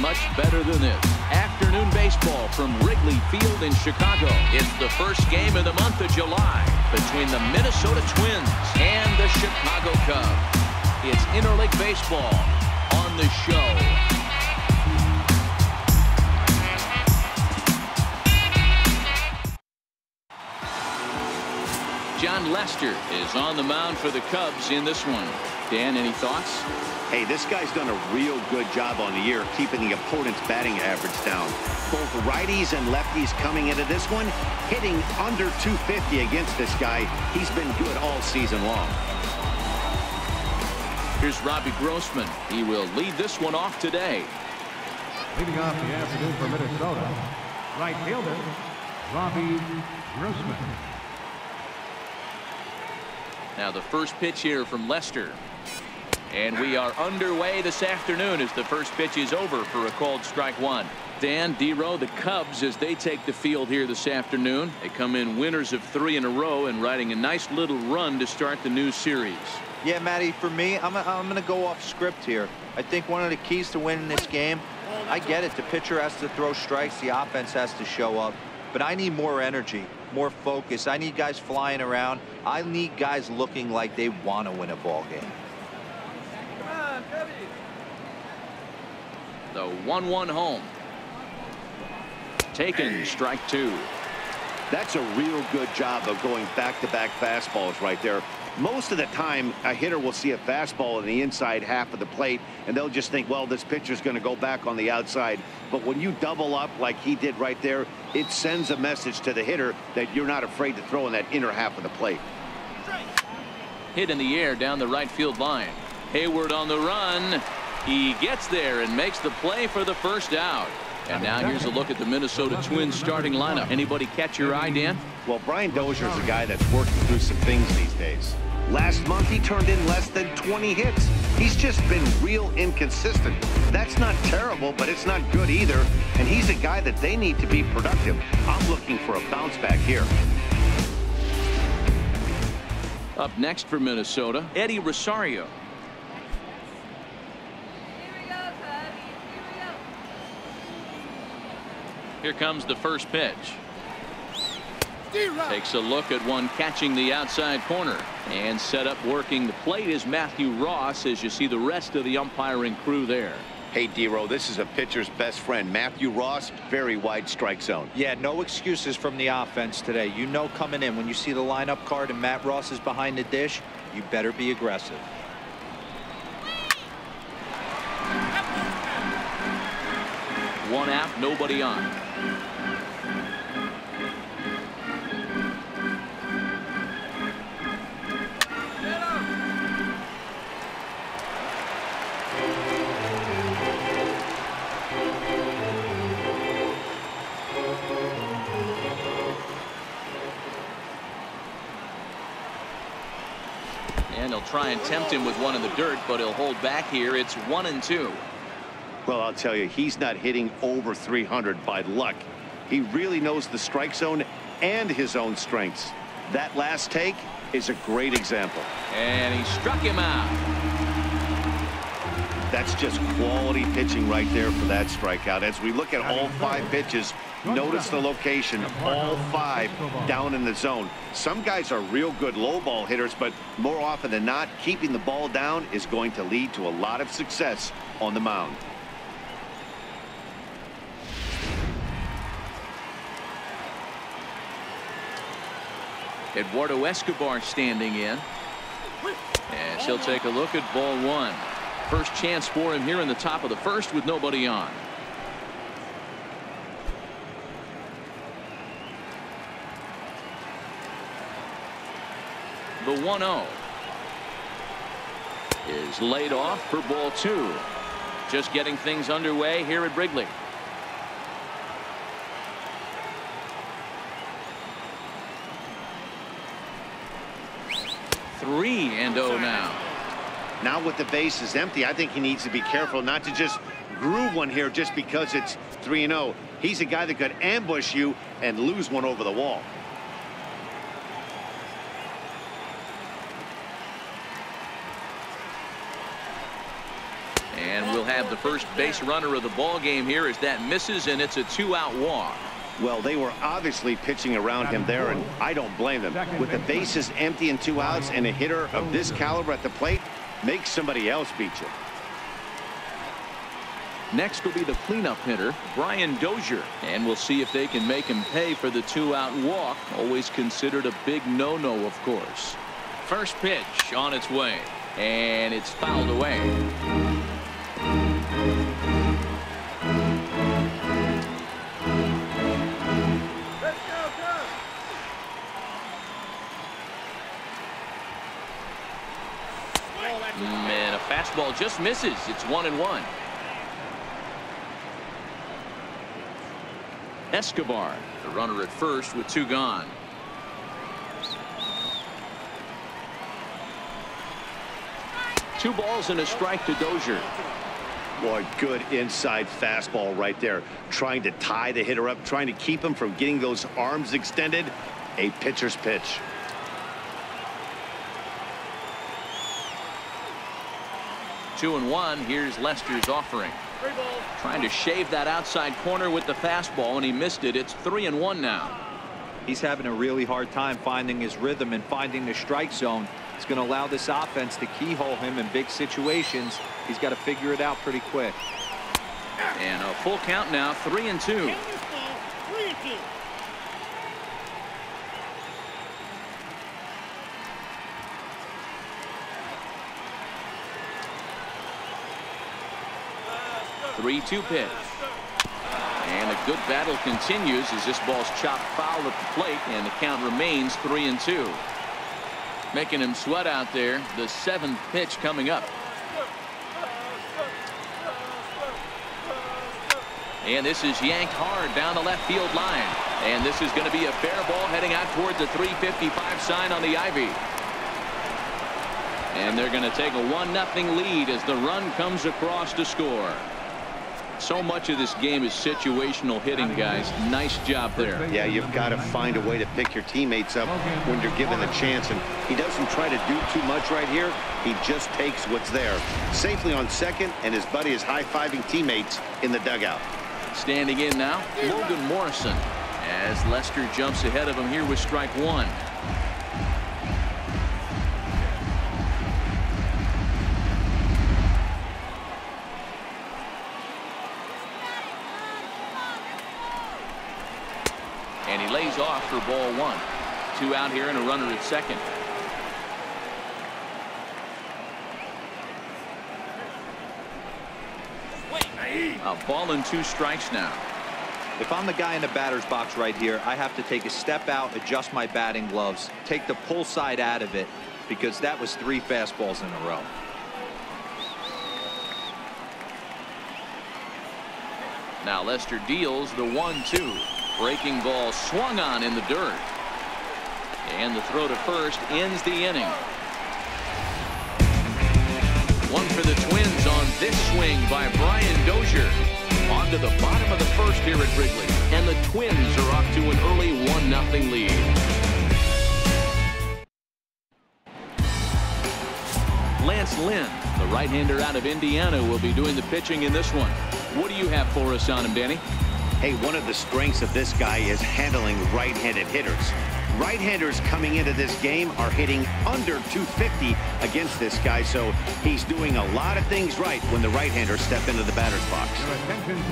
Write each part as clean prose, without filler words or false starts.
much better than this. Afternoon baseball from Wrigley Field in Chicago. It's the first game of the month of July between the Minnesota Twins and the Chicago Cubs. It's interleague baseball on the show. John Lester is on the mound for the Cubs in this one. Dan, any thoughts? Hey, this guy's done a real good job on the year keeping the opponent's batting average down. Both righties and lefties coming into this one, hitting under 250 against this guy. He's been good all season long. Here's Robbie Grossman. He will lead this one off today. Leading off the afternoon for Minnesota, right fielder, Robbie Grossman. Now the first pitch here from Lester. And we are underway this afternoon as the first pitch is over for a called strike one. Dan, D-Row, the Cubs, as they take the field here this afternoon, they come in winners of 3 in a row and riding a nice little run to start the new series. Yeah, Matty, for me, I'm going to go off script here. I think one of the keys to winning this game, I get it, the pitcher has to throw strikes, the offense has to show up, but I need more energy, more focus. I need guys flying around. I need guys looking like they want to win a ball game. The 1-1 home. Taken, strike 2. That's a real good job of going back-to-back fastballs right there. Most of the time, a hitter will see a fastball in the inside half of the plate, and they'll just think, well, this pitcher's going to go back on the outside. But when you double up like he did right there, it sends a message to the hitter that you're not afraid to throw in that inner half of the plate. Hit in the air down the right field line. Hayward on the run. He gets there and makes the play for the first out. And now here's a look at the Minnesota Twins starting lineup. Anybody catch your eye, Dan? Well, Brian Dozier is a guy that's working through some things these days. Last month, he turned in less than 20 hits. He's just been real inconsistent. That's not terrible, but it's not good either. And he's a guy that they need to be productive. I'm looking for a bounce back here. Up next for Minnesota, Eddie Rosario. Here comes the first pitch. Takes a look at one catching the outside corner. And set up working the plate is Matthew Ross as you see the rest of the umpiring crew there. Hey, D-Row, this is a pitcher's best friend. Matthew Ross, very wide strike zone. Yeah, no excuses from the offense today. You know coming in when you see the lineup card and Matt Ross is behind the dish, you better be aggressive. One out, nobody on. And he'll try and tempt him with one in the dirt, but he'll hold back here. It's 1-2. Well, I'll tell you, he's not hitting over 300 by luck. He really knows the strike zone and his own strengths. That last take is a great example. And he struck him out. That's just quality pitching right there for that strikeout. As we look at all 5 pitches, notice the location, all 5 down in the zone. Some guys are real good low ball hitters, but more often than not, keeping the ball down is going to lead to a lot of success on the mound. Eduardo Escobar standing in. And he'll take a look at ball 1. First chance for him here in the top of the first with nobody on. The 1-0 is laid off for ball 2. Just getting things underway here at Wrigley. Three and 0 now. Now with the bases empty, I think he needs to be careful not to just groove one here just because it's 3-0. He's a guy that could ambush you and lose one over the wall. And will he'll have the first base runner of the ball game here as that misses, and it's a 2-out walk. Well, they were obviously pitching around him there, and I don't blame them. With the bases empty and 2 outs and a hitter of this caliber at the plate, make somebody else beat you. Next will be the cleanup hitter, Brian Dozier, and we'll see if they can make him pay for the 2-out walk. Always considered a big no-no, of course. First pitch on its way, and it's fouled away. And a fastball just misses. It's 1-1. Escobar, the runner at first with 2 gone. Two balls and a strike to Dozier. Boy, good inside fastball right there. Trying to tie the hitter up, trying to keep him from getting those arms extended. A pitcher's pitch. Two and one. Here's Lester's offering. Trying to shave that outside corner with the fastball, and he missed it. It's 3-1 now. He's having a really hard time finding his rhythm and finding the strike zone. It's going to allow this offense to keyhole him in big situations. He's got to figure it out pretty quick. And a full count now, 3-2. Three-two pitch. And a good battle continues as this ball's chopped foul at the plate, and the count remains 3-2. Making him sweat out there. The 7th pitch coming up. And this is yanked hard down the left field line. And this is going to be a fair ball heading out towards the 355 sign on the ivy. And they're going to take a 1-0 lead as the run comes across to score. So much of this game is situational hitting, guys. Nice job there. Yeah, you've got to find a way to pick your teammates up when you're given the chance. And he doesn't try to do too much right here. He just takes what's there. Safely on second, and his buddy is high-fiving teammates in the dugout. Standing in now, Logan Morrison, as Lester jumps ahead of him here with strike one. And he lays off for ball one. 2 out here and a runner at second. A ball and 2 strikes now. If I'm the guy in the batter's box right here, I have to take a step out, adjust my batting gloves, take the pull side out of it, because that was 3 fastballs in a row. Now Lester deals the 1-2. Breaking ball swung on in the dirt. And the throw to first ends the inning. One for the Twins on this swing by Brian Dozier. On to the bottom of the first here at Wrigley. And the Twins are off to an early 1-0 lead. Lance Lynn, the right-hander out of Indiana, will be doing the pitching in this one. What do you have for us on him, Danny? Hey, one of the strengths of this guy is handling right-handed hitters. Right-handers coming into this game are hitting under 250 against this guy, so he's doing a lot of things right when the right-handers step into the batter's box.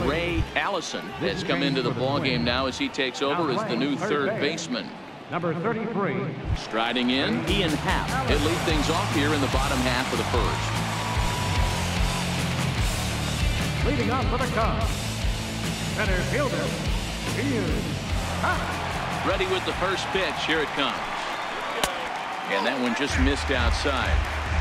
Ray Allison has come into the ball game now as he takes over as the new third baseman. Number 33. Striding in, Ian Happ. He'll lead things off here in the bottom half of the first. Leading off for the Cubs, center fielder, Ian Happ. Ready with the first pitch. Here it comes. And that one just missed outside.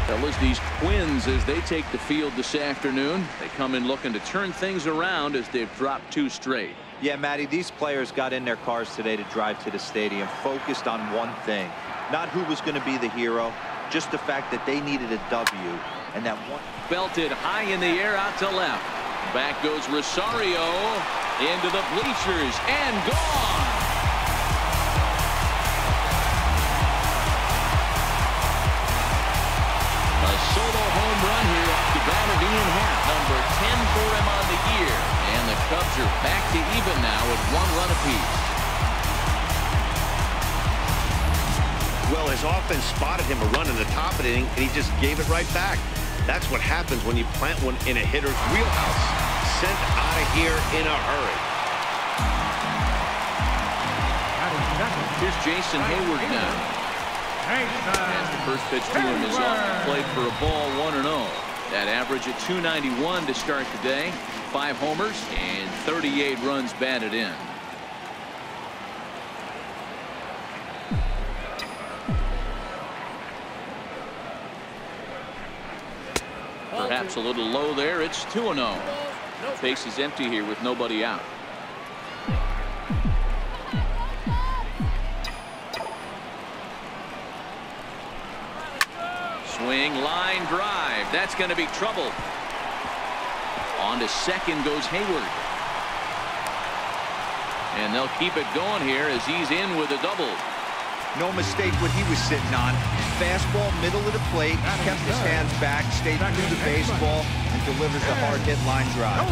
Fellas, these Twins, as they take the field this afternoon, they come in looking to turn things around as they've dropped 2 straight. Yeah, Matty, these players got in their cars today to drive to the stadium, focused on one thing. Not who was going to be the hero, just the fact that they needed a W. And that one belted high in the air out to left. Back goes Rosario into the bleachers and gone. A solo home run here off the bat of Ian Happ, number to even now at 1 run apiece. Well, his offense spotted him a run in the top of the inning, and he just gave it right back. That's what happens when you plant one in a hitter's wheelhouse. Sent out of here in a hurry. Here's Jason Hayward now. And the first pitch to him is off the plate for a ball, 1-0. That average at 291 to start the day. 5 homers and 38 runs batted in. Perhaps a little low there. It's 2-0. Base is empty here with nobody out. Swing, line drive. That's going to be trouble. On to second goes Hayward. And they'll keep it going here as he's in with a double. No mistake what he was sitting on. Fastball, middle of the plate, kept his hands back, stayed through the baseball, and delivers a hard hit line drive.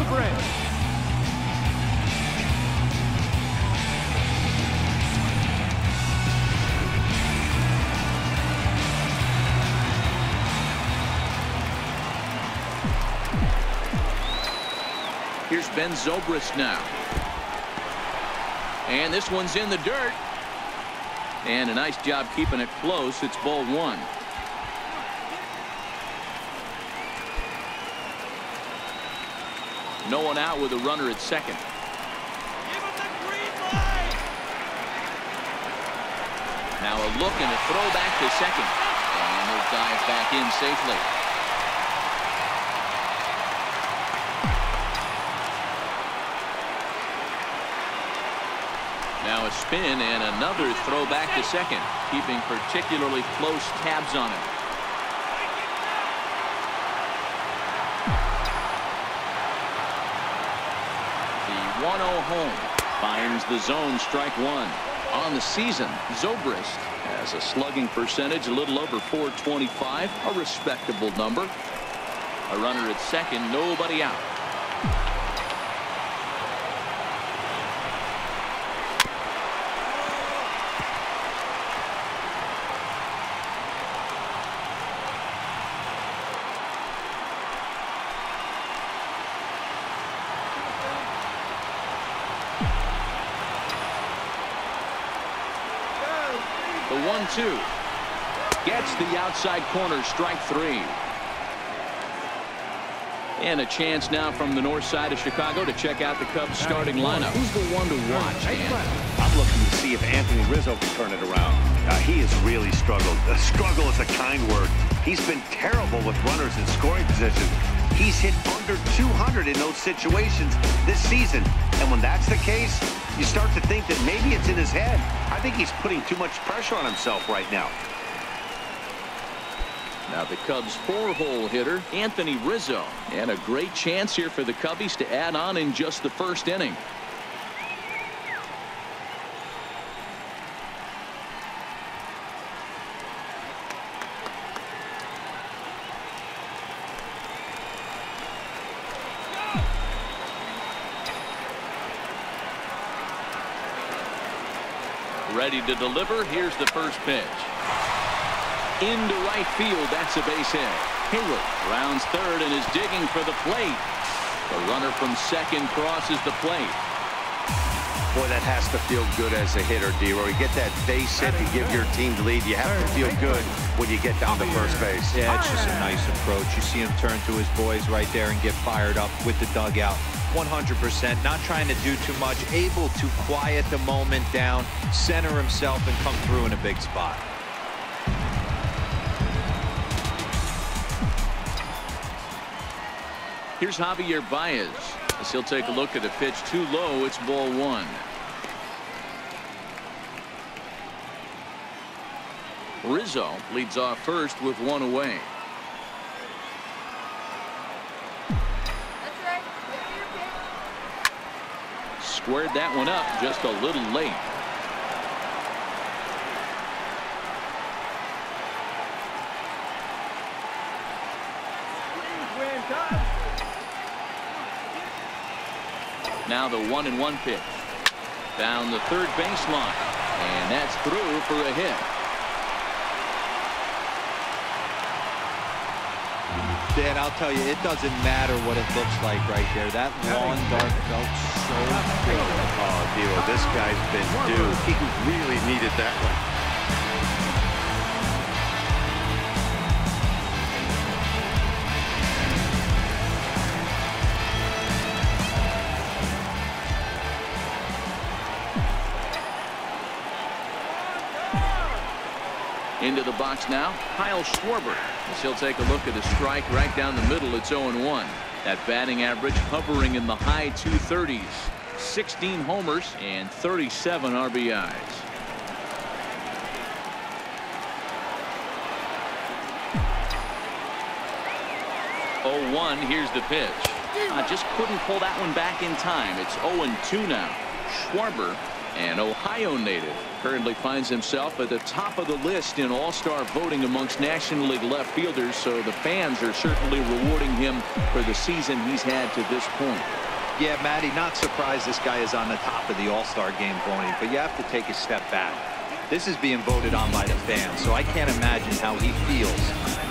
Here's Ben Zobrist now. And this one's in the dirt. And a nice job keeping it close. It's ball 1. No one out with a runner at second. Give him the green light. Now a look and a throw back to second. And he'll dive back in safely. Now a spin and another throw back to second, keeping particularly close tabs on it. The 1-0 home finds the zone, strike 1. On the season, Zobrist has a slugging percentage a little over .425, a respectable number. A runner at second, nobody out. The 1-2 gets the outside corner, strike 3. And a chance now from the north side of Chicago to check out the Cubs starting lineup. Who's the one to watch, Dan? I'm looking to see if Anthony Rizzo can turn it around. He has really struggled. Struggle is a kind word. He's been terrible with runners in scoring position. He's hit under 200 in those situations this season. And when that's the case, you start to think that maybe it's in his head. I think he's putting too much pressure on himself right now. Now the Cubs' 4-hole hitter, Anthony Rizzo. And a great chance here for the Cubbies to add on in just the first inning. Ready to deliver. Here's the first pitch. Into right field. That's a base hit. Hayward rounds third and is digging for the plate. The runner from second crosses the plate. Boy, that has to feel good as a hitter, D-Roy. You get that base hit to give your team the lead. You have to feel good when you get down to first base. Yeah, it's just a nice approach. You see him turn to his boys right there and get fired up with the dugout. 100%, not trying to do too much, able to quiet the moment down, center himself, and come through in a big spot. Here's Javier Baez as he'll take a look at a pitch too low. It's ball 1. Rizzo leads off first with 1 away. Squared that one up just a little late. Now the 1-1 pitch. Down the third baseline. And that's through for a hit. Dan, I'll tell you, it doesn't matter what it looks like right there. That lawn dart felt so good. Oh, Dilo, this guy's been due. He really needed that one. Into the box now, Kyle Schwarber. As he'll take a look at a strike right down the middle. It's 0-1. That batting average hovering in the high 230s. 16 homers and 37 RBIs. Oh, 1. Here's the pitch. Just couldn't pull that one back in time. It's 0-2 now. Schwarber, an Ohio native, currently finds himself at the top of the list in all-star voting amongst National League left fielders, so the fans are certainly rewarding him for the season he's had to this point. Yeah, Matty, not surprised this guy is on the top of the all-star game voting, but you have to take a step back. This is being voted on by the fans, so I can't imagine how he feels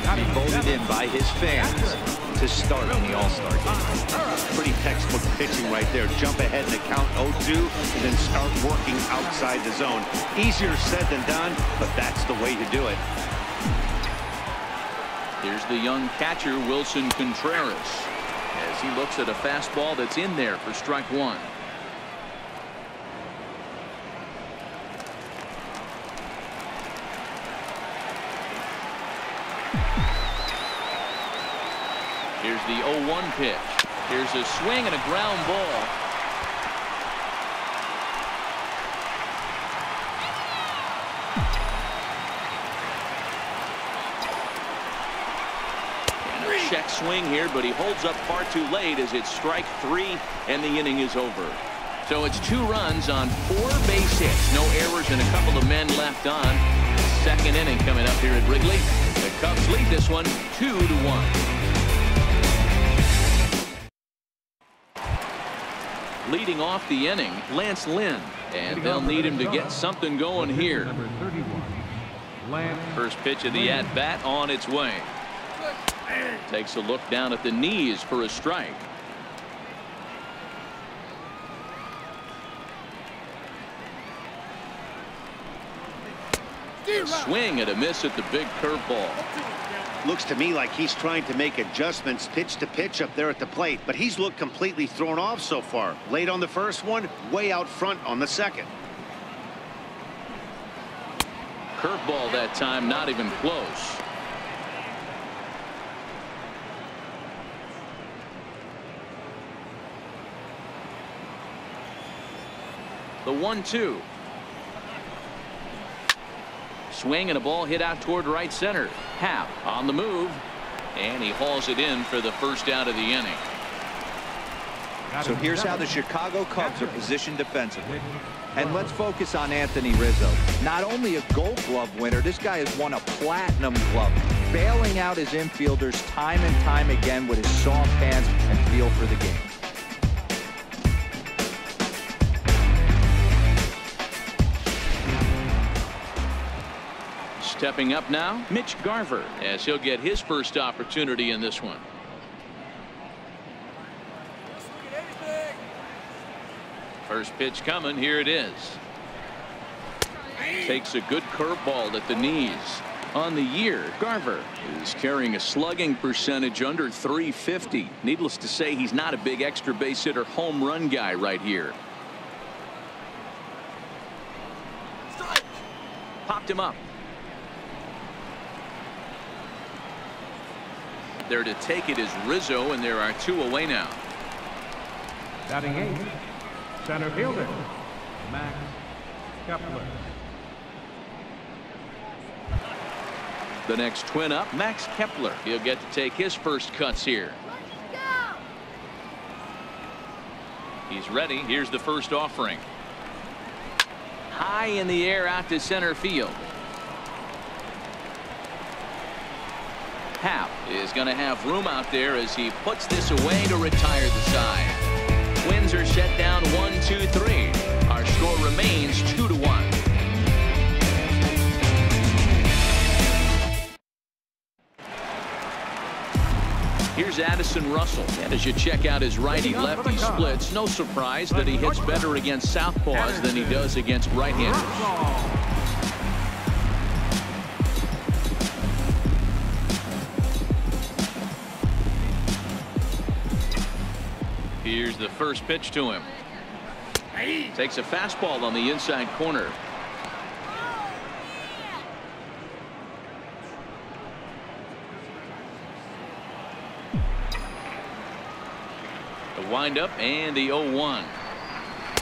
to be voted in by his fans to start in the all-star game. Pretty textbook pitching right there. Jump ahead in the count 0-2 and then start working outside the zone. Easier said than done, but that's the way to do it. Here's the young catcher, Wilson Contreras, as he looks at a fastball that's in there for strike one. Here's the 0-1 pitch. Here's a swing and a ground ball. And a check swing here, but he holds up far too late as it's strike three and the inning is over. So it's 2 runs on 4 base hits. No errors and a couple of men left on. Second inning coming up here at Wrigley. The Cubs lead this one 2-1. Leading off the inning, Lance Lynn, and they'll need him to get something going here. First pitch of the at-bat on its way. Takes a look down at the knees for a strike. A swing and a miss at the big curveball. Looks to me like he's trying to make adjustments pitch to pitch up there at the plate, but he's looked completely thrown off so far. Late on the first one, way out front on the second. Curveball that time, not even close. The 1-2. Swing and a ball hit out toward right center. Happ on the move, and he hauls it in for the first out of the inning. So here's how the Chicago Cubs are positioned defensively. And let's focus on Anthony Rizzo. Not only a Gold Glove winner, this guy has won a Platinum Glove, bailing out his infielders time and time again with his soft hands and feel for the game. Stepping up now, Mitch Garver, as he'll get his first opportunity in this one. First pitch coming. Here it is. Takes a good curveball at the knees. On the year, Garver is carrying a slugging percentage under .350. Needless to say, he's not a big extra base hitter home run guy right here. Popped him up. There to take it is Rizzo, and there are 2 away now. Batting 8th, center fielder, Max Kepler. The next twin up, Max Kepler. He'll get to take his first cuts here. He's ready. Here's the first offering. High in the air out to center field. Happ is going to have room out there as he puts this away to retire the side. Twins are set down 1-2-3. Our score remains 2-1. Here's Addison Russell. And as you check out his righty-lefty splits, no surprise that he hits better against southpaws than he does against right-handers. Here's the first pitch to him. Takes a fastball on the inside corner. The windup and the 0-1.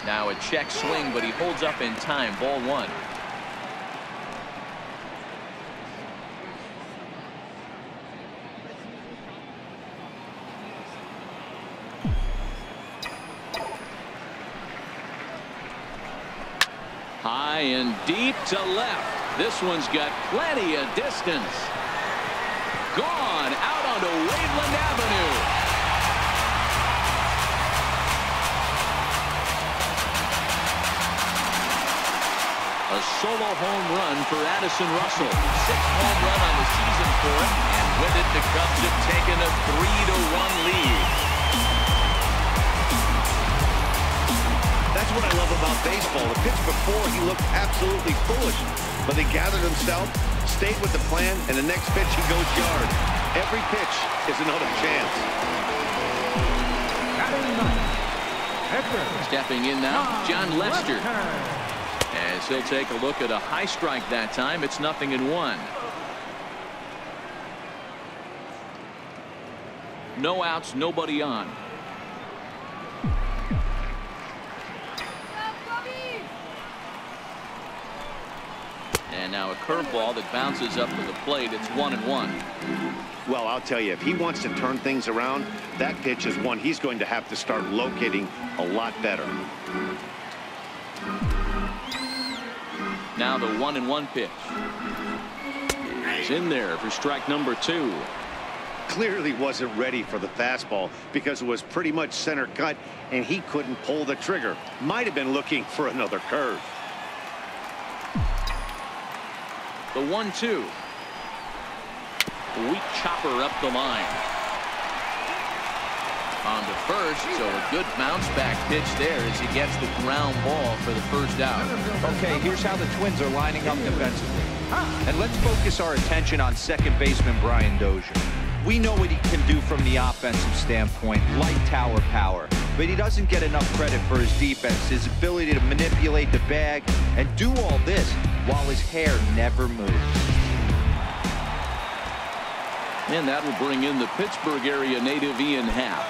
Now a check swing, but he holds up in time. Ball one. High and deep to left. This one's got plenty of distance. Gone out onto Waveland Avenue. A solo home run for Addison Russell. 6th home run on the season for him. And with it, the Cubs have taken a 3-1 lead. That's what I love about baseball. The pitch before, he looked absolutely foolish. But they gathered themselves, stayed with the plan, and the next pitch he goes yard. Every pitch is another chance. Stepping in now, John Lester. As he'll take a look at a high strike that time. It's 0-1. No outs, nobody on. And now a curveball that bounces up to the plate. It's 1-1. Well, I'll tell you, if he wants to turn things around, that pitch is one he's going to have to start locating a lot better. Now the 1-1 pitch. He's in there for strike number 2. Clearly wasn't ready for the fastball because it was pretty much center cut and he couldn't pull the trigger. Might have been looking for another curve. The 1-2. Weak chopper up the line. On to first, so a good bounce back pitch there as he gets the ground ball for the first out. Okay, here's how the Twins are lining up defensively. And let's focus our attention on second baseman Brian Dozier. We know what he can do from the offensive standpoint, light tower power. But he doesn't get enough credit for his defense, his ability to manipulate the bag and do all this while his hair never moves. And that will bring in the Pittsburgh area native Ian Happ.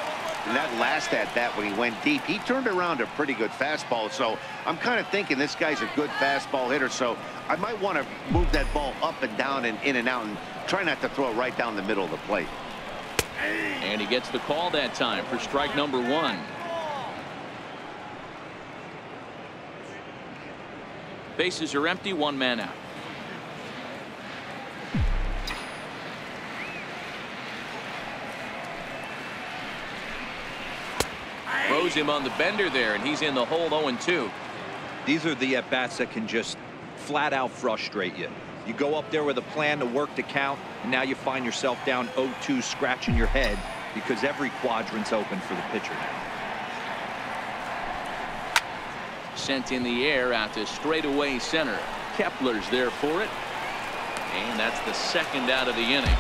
And that last at-bat when he went deep, he turned around a pretty good fastball. So I'm kind of thinking this guy's a good fastball hitter. So I might want to move that ball up and down and in and out and try not to throw it right down the middle of the plate. And he gets the call that time for strike number 1. Bases are empty, 1 man out. Throws him on the bender there, and he's in the hole 0-2. These are the at-bats that can just flat out frustrate you. You go up there with a plan to work the count, and now you find yourself down 0-2 scratching your head because every quadrant's open for the pitcher now. Sent in the air out to straightaway center. Kepler's there for it. And that's the second out of the inning.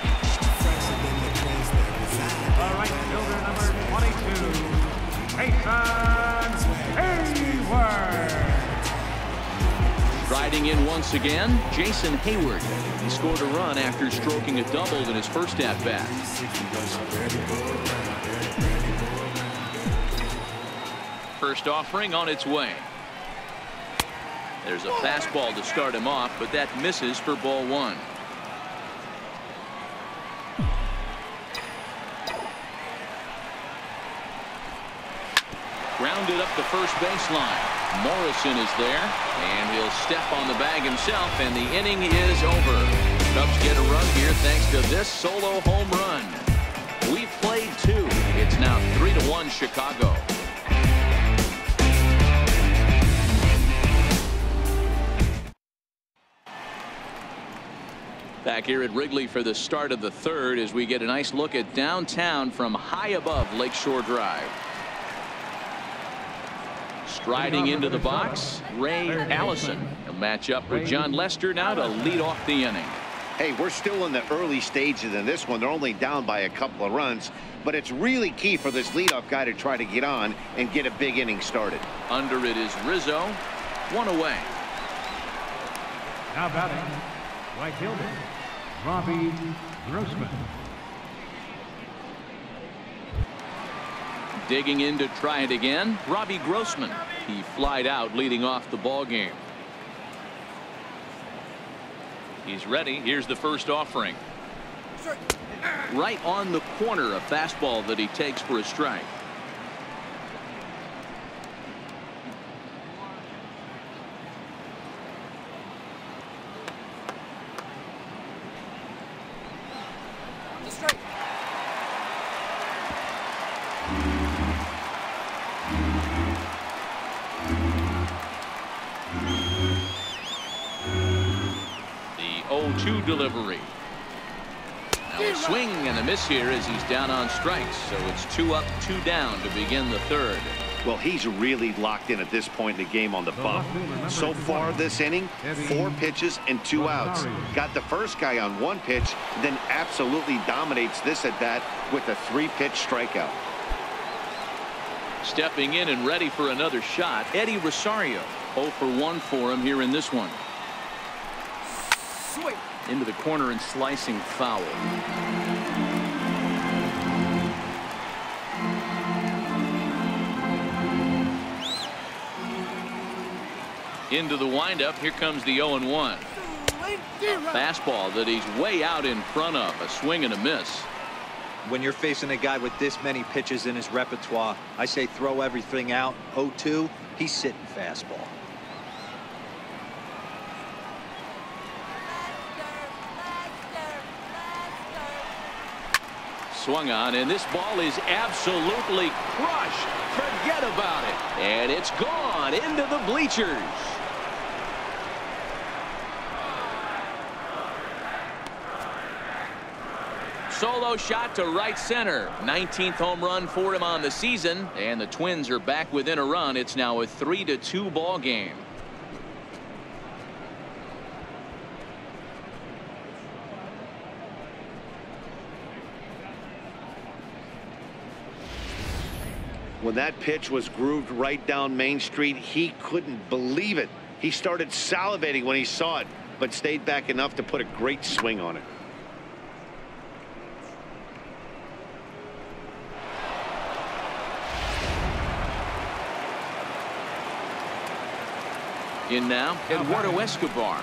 All right, fielder number 22, Jason Hayward. Riding in once again, Jason Hayward. He scored a run after stroking a double in his first at-bat. First offering on its way. There's a fastball to start him off, but that misses for ball 1. Grounded up the first baseline. Morrison is there, and he'll step on the bag himself, and the inning is over. Cubs get a run here thanks to this solo home run. We've played 2. It's now 3-1 Chicago. Back here at Wrigley for the start of the third as we get a nice look at downtown from high above Lakeshore Drive. Striding into the box, Ray Allison. He'll match up with John Lester now to lead off the inning. Hey, we're still in the early stages in this one. They're only down by a couple of runs, but it's really key for this leadoff guy to try to get on and get a big inning started. Under it is Rizzo. One away. Now batting, right fielder, Robbie Grossman. Digging in to try it again, Robbie Grossman. He flied out leading off the ball game. He's ready. Here's the first offering. Right on the corner, a fastball that he takes for a strike. Delivery. Now a swing and a miss here as he's down on strikes. So it's 2 up, 2 down to begin the third. Well, he's really locked in at this point in the game on the bump. So far this inning, 4 pitches and 2 outs. Got the first guy on 1 pitch, then absolutely dominates this at bat with a 3-pitch strikeout. Stepping in and ready for another shot, Eddie Rosario. 0 for 1 for him here in this one. Sweet. Into the corner and slicing foul. Into the windup. Here comes the 0-1. Fastball that he's way out in front of. A swing and a miss. When you're facing a guy with this many pitches in his repertoire, I say throw everything out. 0-2. He's sitting fastball. Swung on, and this ball is absolutely crushed. Forget about it. And it's gone into the bleachers. Solo shot to right center. 19th home run for him on the season, and the Twins are back within a run. It's now a 3-2 ball game. When that pitch was grooved right down Main Street, he couldn't believe it. He started salivating when he saw it, but stayed back enough to put a great swing on it. In now, Eduardo Escobar.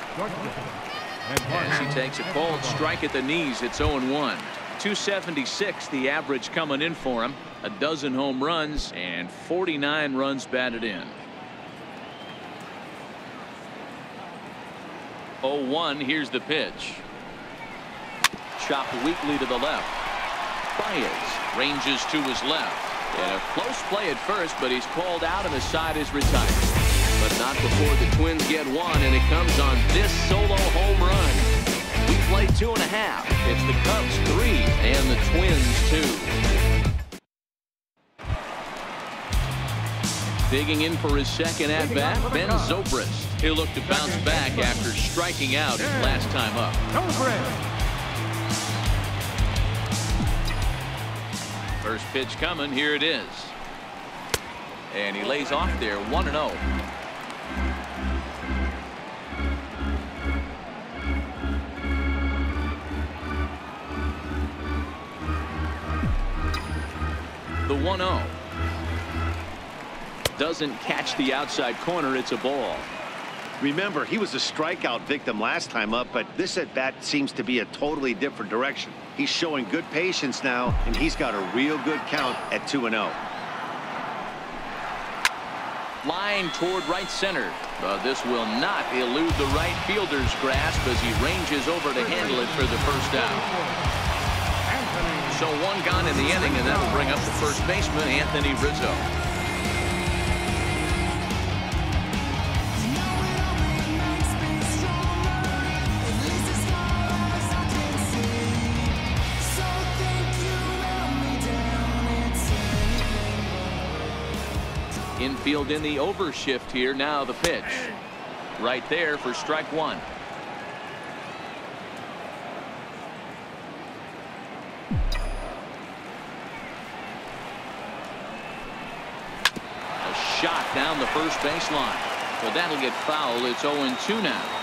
As he takes a cold strike at the knees, it's 0-1. 276 the average coming in for him. A dozen home runs and 49 runs batted in. 0-1. Here's the pitch. Chopped weakly to the left. Baez ranges to his left. And a close play at first, but he's called out and the side is retired. But not before the Twins get one, and it comes on this solo home run. We play 2.5. It's the Cubs 3 and the Twins 2. Digging in for his second at-bat, Ben Zobrist. He'll look to bounce back after striking out his last time up. First pitch coming. Here it is. And he lays off there, 1-0. The 1-0. Doesn't catch the outside corner. It's a ball. Remember, he was a strikeout victim last time up, but this at-bat seems to be a totally different direction. He's showing good patience now, and he's got a real good count at 2-0. Line toward right center. But this will not elude the right fielder's grasp as he ranges over to handle it for the first out. So one gone in the inning, and that'll bring up the first baseman, Anthony Rizzo. infield in the overshift here. Now the pitch. Right there for strike one. A shot down the first baseline. Well, that'll get foul. It's 0-2 now.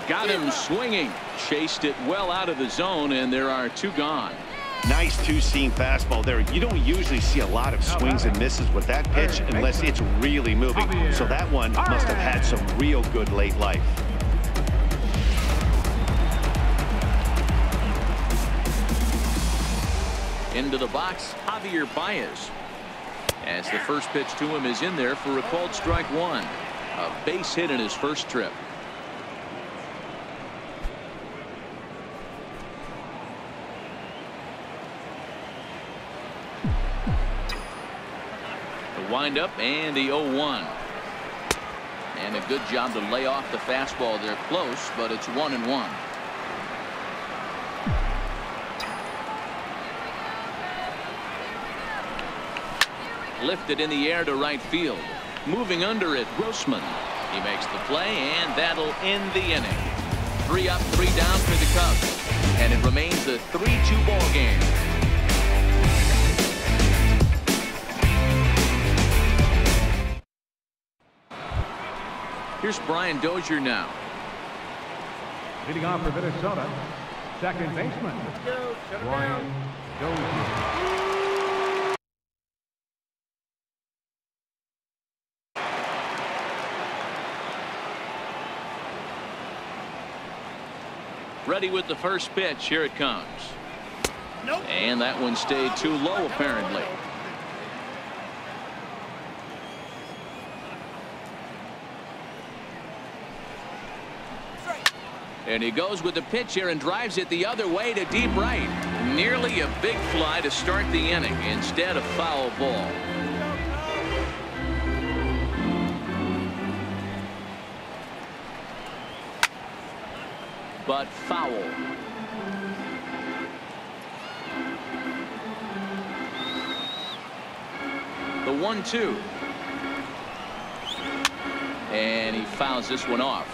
Got him swinging. Chased it well out of the zone, and there are two gone. Nice two-seam fastball there. You don't usually see a lot of swings and misses with that pitch unless it's really moving. So that one must have had some real good late life. Into the box, Javier Baez. As the first pitch to him is in there for a called strike one. A base hit in his first trip. Wind up and the 0-1. And a good job to lay off the fastball there close, but it's 1-1. Lifted in the air to right field. Moving under it, Grossman. He makes the play, and that'll end the inning. 3 up, 3 down for the Cubs. And it remains a 3-2 ball game. Here's Brian Dozier now. Leading off for Minnesota, second baseman, Brian Dozier. Ready with the first pitch. Here it comes. Nope. And that one stayed too low, apparently. And he goes with the pitch here and drives it the other way to deep right. Nearly a big fly to start the inning. Instead, a foul ball. But foul. The 1-2. And he fouls this one off.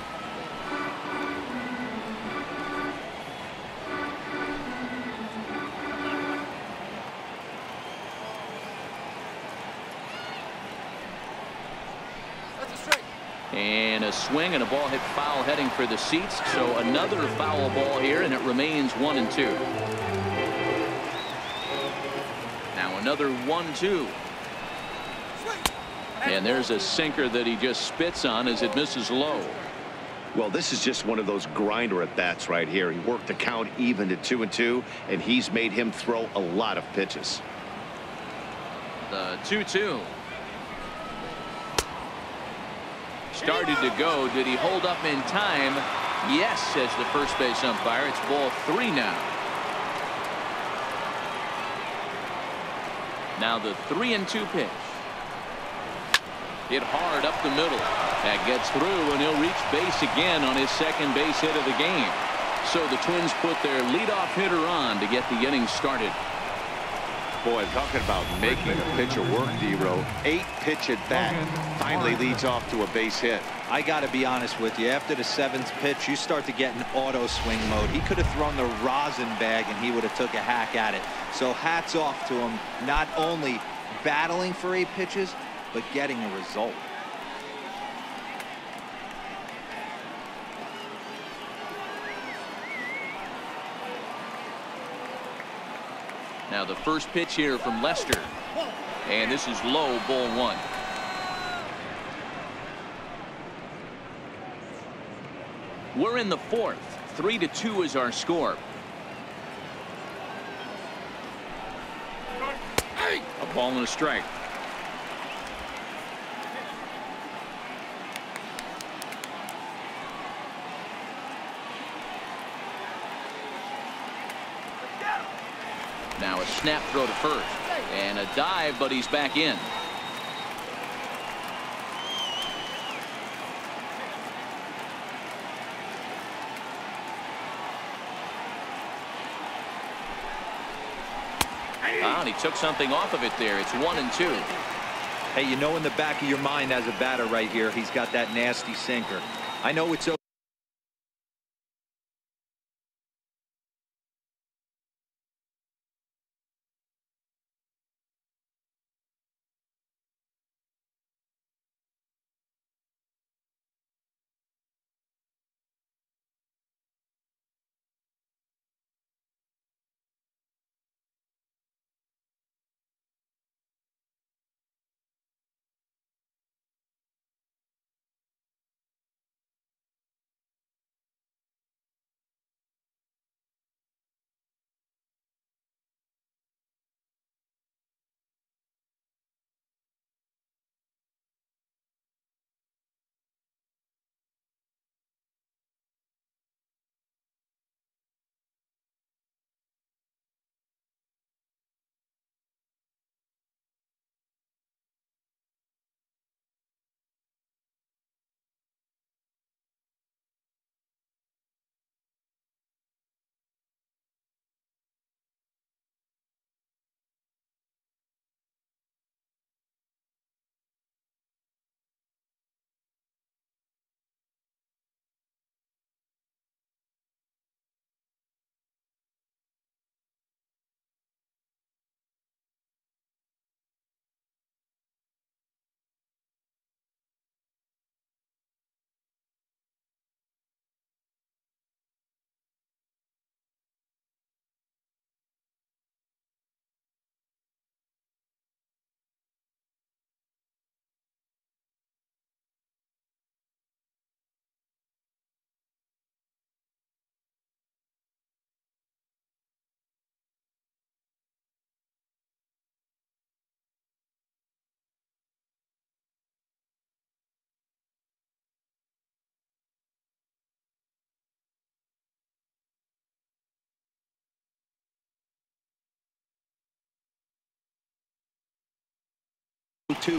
And a swing and a ball hit foul heading for the seats. So another foul ball here, and it remains 1-2. Now another 1-2. And there's a sinker that he just spits on as it misses low. Well, this is just one of those grinder at bats right here. He worked the count even to 2-2, and he's made him throw a lot of pitches. The 2-2. Started to go. Did he hold up in time? Yes, says the first base umpire. It's ball 3 now. Now the 3-2 pitch. Hit hard up the middle. That gets through, and he'll reach base again on his second base hit of the game. So the Twins put their leadoff hitter on to get the inning started. Boy, talking about making a pitcher work, D-Row. 8 pitch at bat finally leads off to a base hit. I got to be honest with you. After the 7th pitch, you start to get in auto swing mode. He could have thrown the rosin bag, and he would have took a hack at it. So hats off to him, not only battling for 8 pitches, but getting a result. Now the first pitch here from Lester. And this is low, ball 1. We're in the 4th. 3-2 is our score. A ball and a strike. Now a snap throw to first. And a dive, but he's back in. And he took something off of it there. It's 1-2. Hey, you know in the back of your mind as a batter right here, he's got that nasty sinker. I know it's okay.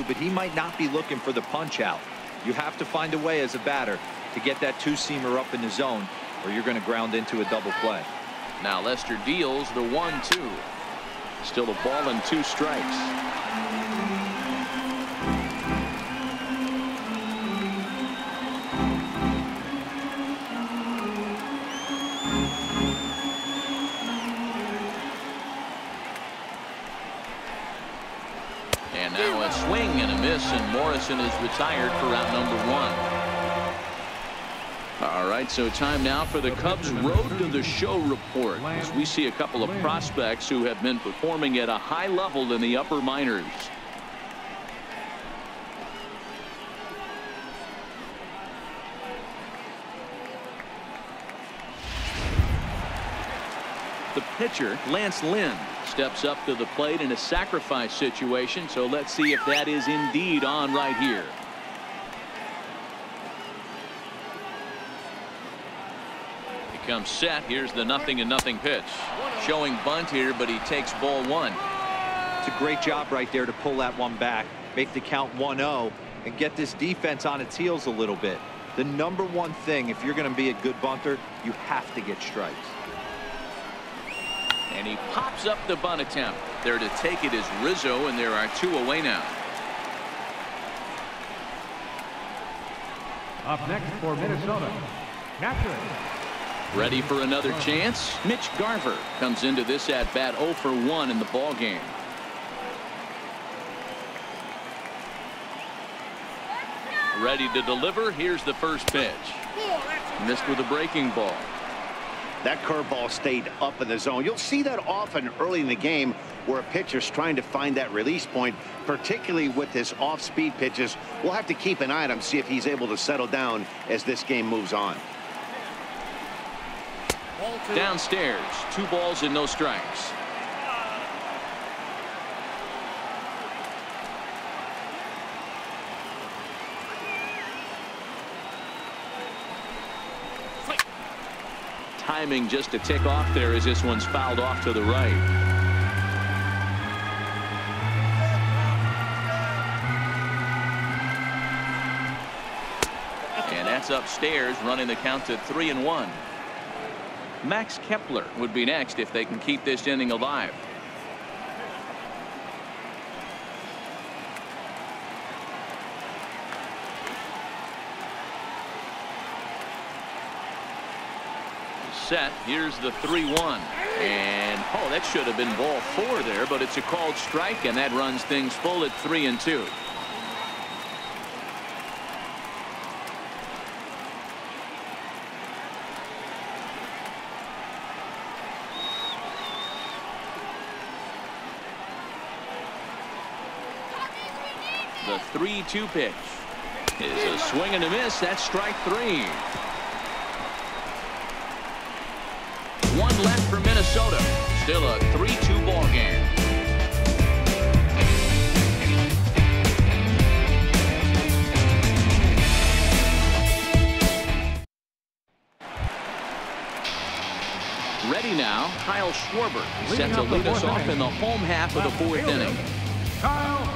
But he might not be looking for the punch out. You have to find a way as a batter to get that two-seamer up in the zone, or you're going to ground into a double play. Now Lester deals the 1-2. Still a ball and 2 strikes. And now a swing and a miss, and Morrison is retired for out number 1. All right, so time now for the Cubs Road to the Show report, as we see a couple of prospects who have been performing at a high level in the upper minors. The pitcher, Lance Lynn, steps up to the plate in a sacrifice situation, so let's see if that is indeed on right here. He comes set. Here's the 0-0 pitch. Showing bunt here, but he takes ball 1. It's a great job right there to pull that one back, make the count 1-0, and get this defense on its heels a little bit. The number one thing, if you're going to be a good bunter, you have to get strikes. And he pops up the bunt attempt. There to take it is Rizzo, and there are 2 away now. Up next for Minnesota, catcher. Ready for another chance? Mitch Garver comes into this at bat 0 for 1 in the ball game. Ready to deliver. Here's the first pitch. Missed with a breaking ball. That curveball stayed up in the zone. You'll see that often early in the game where a pitcher's trying to find that release point, particularly with his off-speed pitches. We'll have to keep an eye on him, see if he's able to settle down as this game moves on. Downstairs, 2 balls and no strikes. Timing just a tick off there as this one's fouled off to the right. And that's upstairs, running the count to 3-1. Max Kepler would be next if they can keep this inning alive. set. Here's the 3-1. And, oh, that should have been ball 4 there, but it's a called strike, and that runs things full at 3-2. The 3-2 pitch is a swing and a miss. That's strike 3. One left for Minnesota. Still a 3-2 ball game. Ready now, Kyle Schwarber set to lead us off in the home half of the 4th inning. Kyle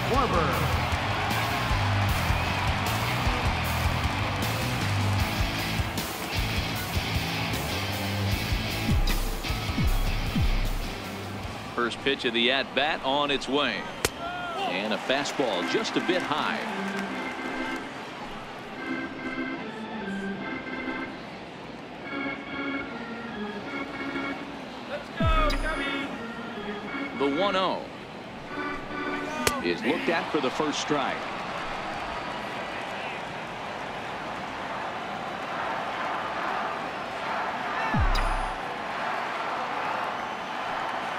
Schwarber. First pitch of the at-bat on its way. And a fastball just a bit high. Let's go, Cubby. The 1-0 is looked at for the first strike.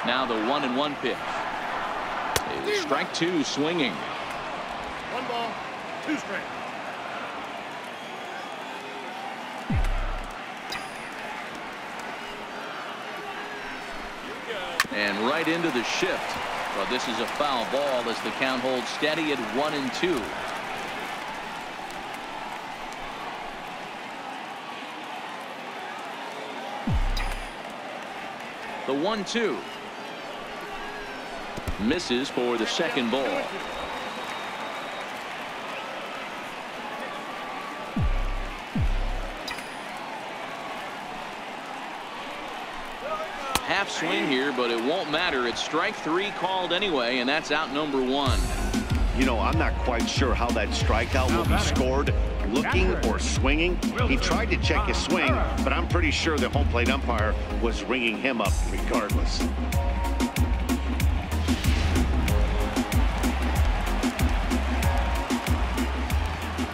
Now the 1-1 pitch is strike 2 swinging. 1 ball, 2 strikes. And right into the shift. Well, this is a foul ball as the count holds steady at 1-2. The 1-2 misses for the second ball. Half swing here, but it won't matter. It's strike 3 called anyway, and that's out number 1. You know, I'm not quite sure how that strikeout will be scored, looking or swinging. He tried to check his swing, but I'm pretty sure the home plate umpire was ringing him up regardless.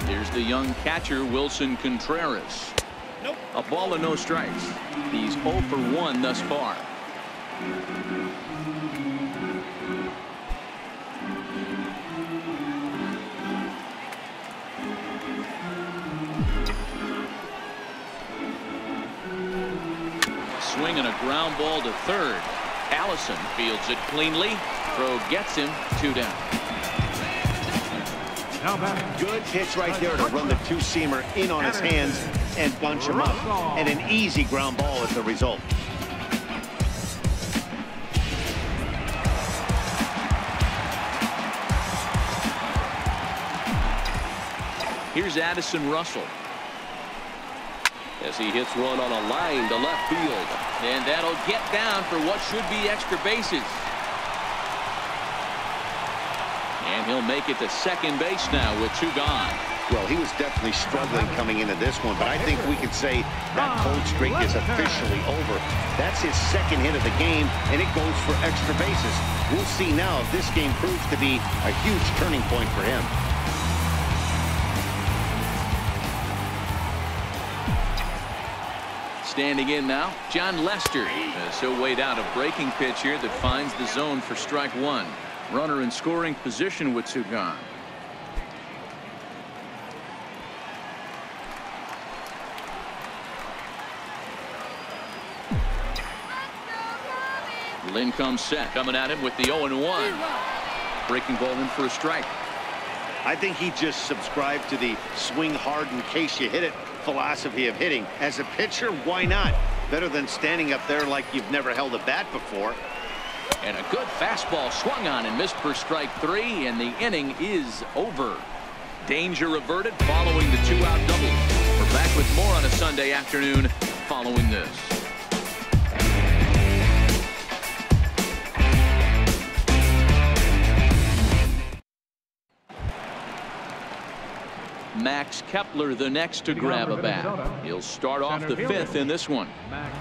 Here's the young catcher, Wilson Contreras. Nope. A ball and no strikes. He's 0 for 1 thus far. Swing and a ground ball to third. Allison fields it cleanly. Throw gets him. 2 down. Now batting. Good pitch right there to run the 2-seamer in on his hands and bunch him up. And an easy ground ball as the result. Here's Addison Russell as he hits one on a line to left field, and that'll get down for what should be extra bases. And he'll make it to second base now with 2 gone. Well, he was definitely struggling coming into this one, but I think we could say that cold streak is officially over. That's his second hit of the game, and it goes for extra bases. We'll see now if this game proves to be a huge turning point for him. Standing in now, John Lester. So weighed out a breaking pitch here that finds the zone for strike 1. Runner in scoring position with 2 gone. Lynn comes set, coming at him with the 0-1. Breaking ball in for a strike. I think he just subscribed to the swing hard in case you hit it philosophy of hitting. As a pitcher, why not? Better than standing up there like you've never held a bat before. And a good fastball swung on and missed for strike 3, and the inning is over. Danger averted following the 2-out double. We're back with more on a Sunday afternoon following this. Max Kepler the next to grab a bat. He'll start off the fifth in this one. Max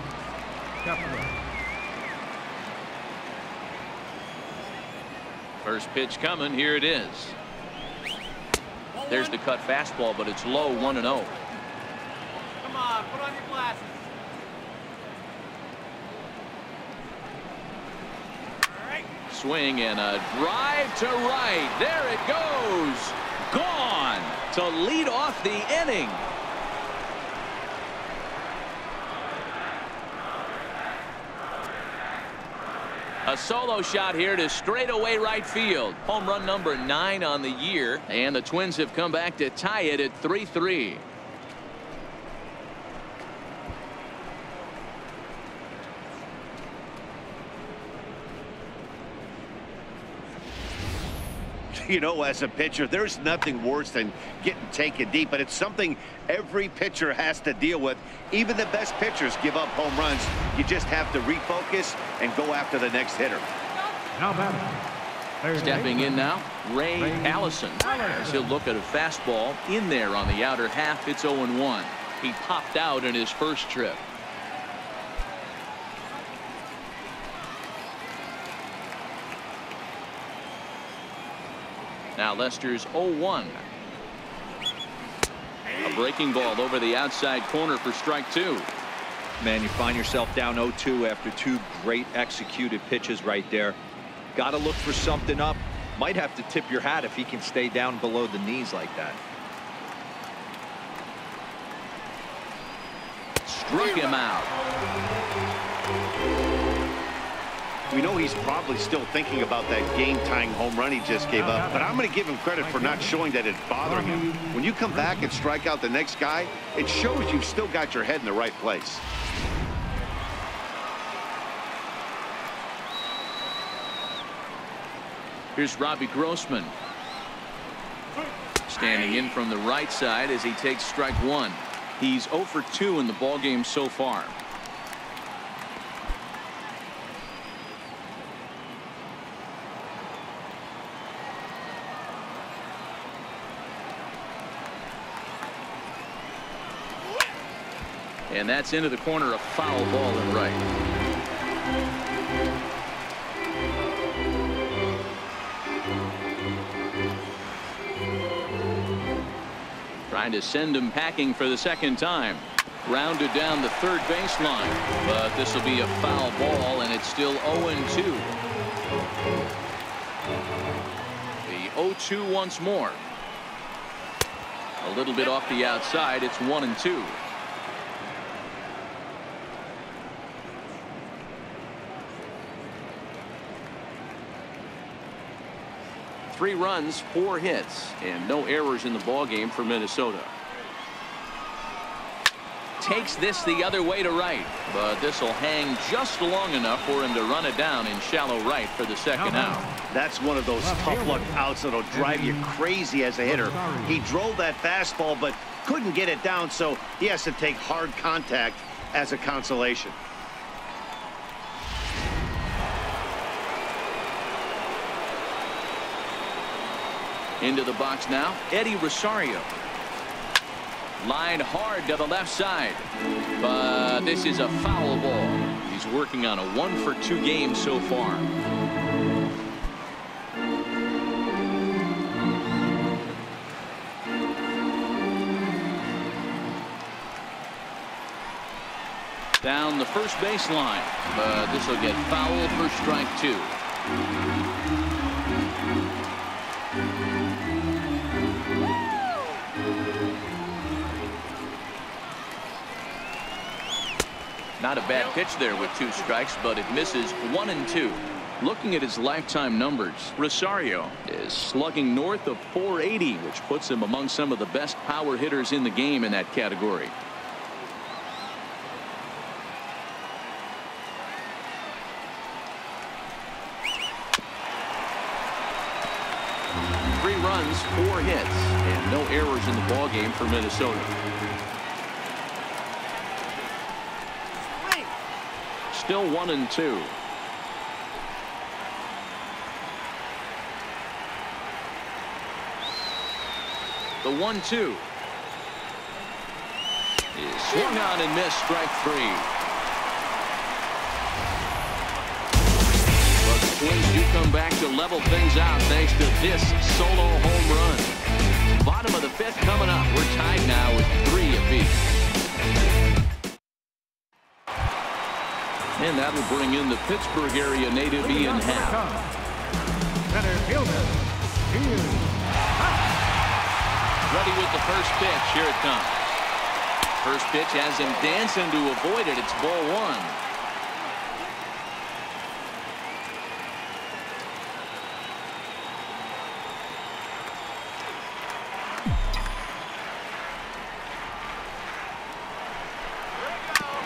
Kepler. First pitch coming. Here it is. There's the cut fastball, but it's low, 1-0. Come on, put on your glasses. Swing and a drive to right. There it goes. Gone to lead off the inning. A solo shot here to straightaway right field. Home run number 9 on the year, and the Twins have come back to tie it at 3-3. You know, as a pitcher, there's nothing worse than getting taken deep, but it's something every pitcher has to deal with. Even the best pitchers give up home runs. You just have to refocus and go after the next hitter. Now batting. Stepping in now, Ray Allison. As he'll look at a fastball in there on the outer half. It's 0-1. He popped out in his first trip. Now Lester's 0-1. A breaking ball over the outside corner for strike 2. Man, you find yourself down 0-2 after 2 great executed pitches right there. Got to look for something up. Might have to tip your hat if he can stay down below the knees like that. Struck him out. We know he's probably still thinking about that game-tying home run he just gave up, but I'm going to give him credit for not showing that it's bothering him. When you come back and strike out the next guy, it shows you've still got your head in the right place. Here's Robbie Grossman. Standing in from the right side as he takes strike 1. He's 0 for 2 in the ballgame so far. And that's into the corner, a foul ball and right. Trying to send him packing for the second time. Grounded down the third baseline, but this will be a foul ball, and it's still 0-2. The 0-2 once more. A little bit off the outside. It's 1-2. Three runs, 4 hits, and no errors in the ballgame for Minnesota. Takes this the other way to right, but this will hang just long enough for him to run it down in shallow right for the second out. That's one of those tough luck outs that'll drive you crazy as a hitter. He drove that fastball, but couldn't get it down, so he has to take hard contact as a consolation. Into the box now, Eddie Rosario. Line hard to the left side, but this is a foul ball. He's working on a 1 for 2 game so far. Down the first baseline, but this will get foul for strike 2. Not a bad pitch there with 2 strikes, but it misses 1-2. Looking at his lifetime numbers, Rosario is slugging north of .480, which puts him among some of the best power hitters in the game in that category. Three runs, 4 hits, and no errors in the ballgame for Minnesota. Still 1-2. The 1-2 is swung on and missed. Strike 3. But the Twins do come back to level things out thanks to this solo home run. Bottom of the 5th coming up. We're tied now with 3 apiece. And that'll bring in the Pittsburgh area native Ian Happ. Center fielder, Ready with the first pitch. Here it comes. First pitch has him dancing to avoid it. It's ball 1.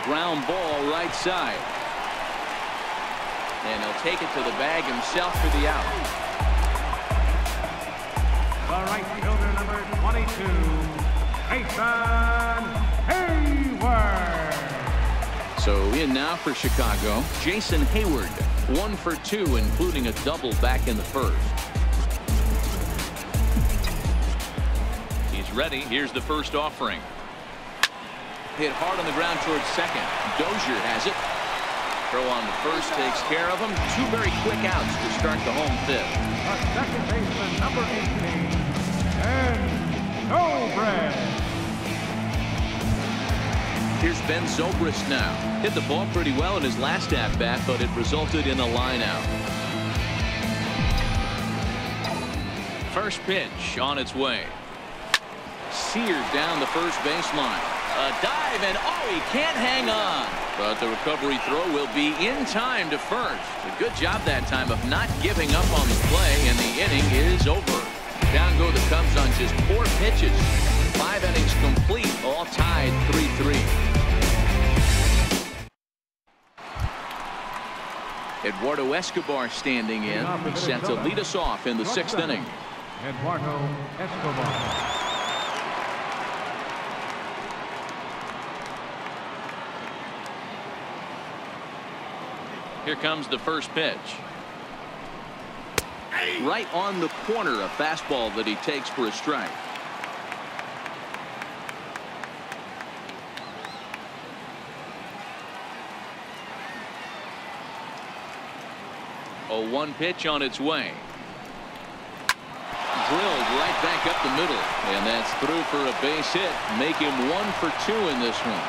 Ground ball right side. And he'll take it to the bag himself for the out. The right fielder, number 22, Jason Hayward. So in now for Chicago, Jason Hayward, 1 for 2, including a double back in the first. He's ready. Here's the first offering. Hit hard on the ground towards second. Dozier has it. Throw on the first takes care of him. 2 very quick outs to start the home 5th. The second baseman, number 18, and Zobrist. Here's Ben Zobrist now. Hit the ball pretty well in his last at-bat, but it resulted in a line out. First pitch on its way. Seared down the first baseline. A dive, and oh, he can't hang on. But the recovery throw will be in time to first. A good job that time of not giving up on the play, and the inning is over. Down go the Cubs on just 4 pitches. 5 innings complete, all tied 3-3. Eduardo Escobar standing in. He's set to lead us off in the 6th inning. Eduardo Escobar. Here comes the first pitch. Right on the corner, a fastball that he takes for a strike. A 1 pitch on its way. Drilled right back up the middle, and that's through for a base hit. Make him 1 for 2 in this one.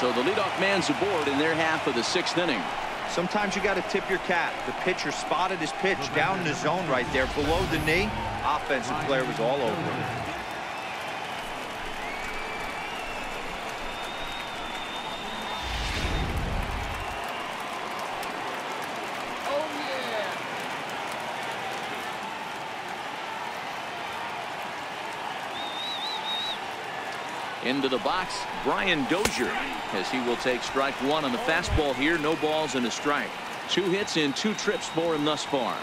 So the leadoff man's aboard in their half of the 6th inning. Sometimes you got to tip your cap. The pitcher spotted his pitch down in the zone right there below the knee. Offensive player was all over it. Into the box, Brian Dozier, as he will take strike 1 on the fastball here. No balls and a strike. 2 hits in 2 trips for him thus far.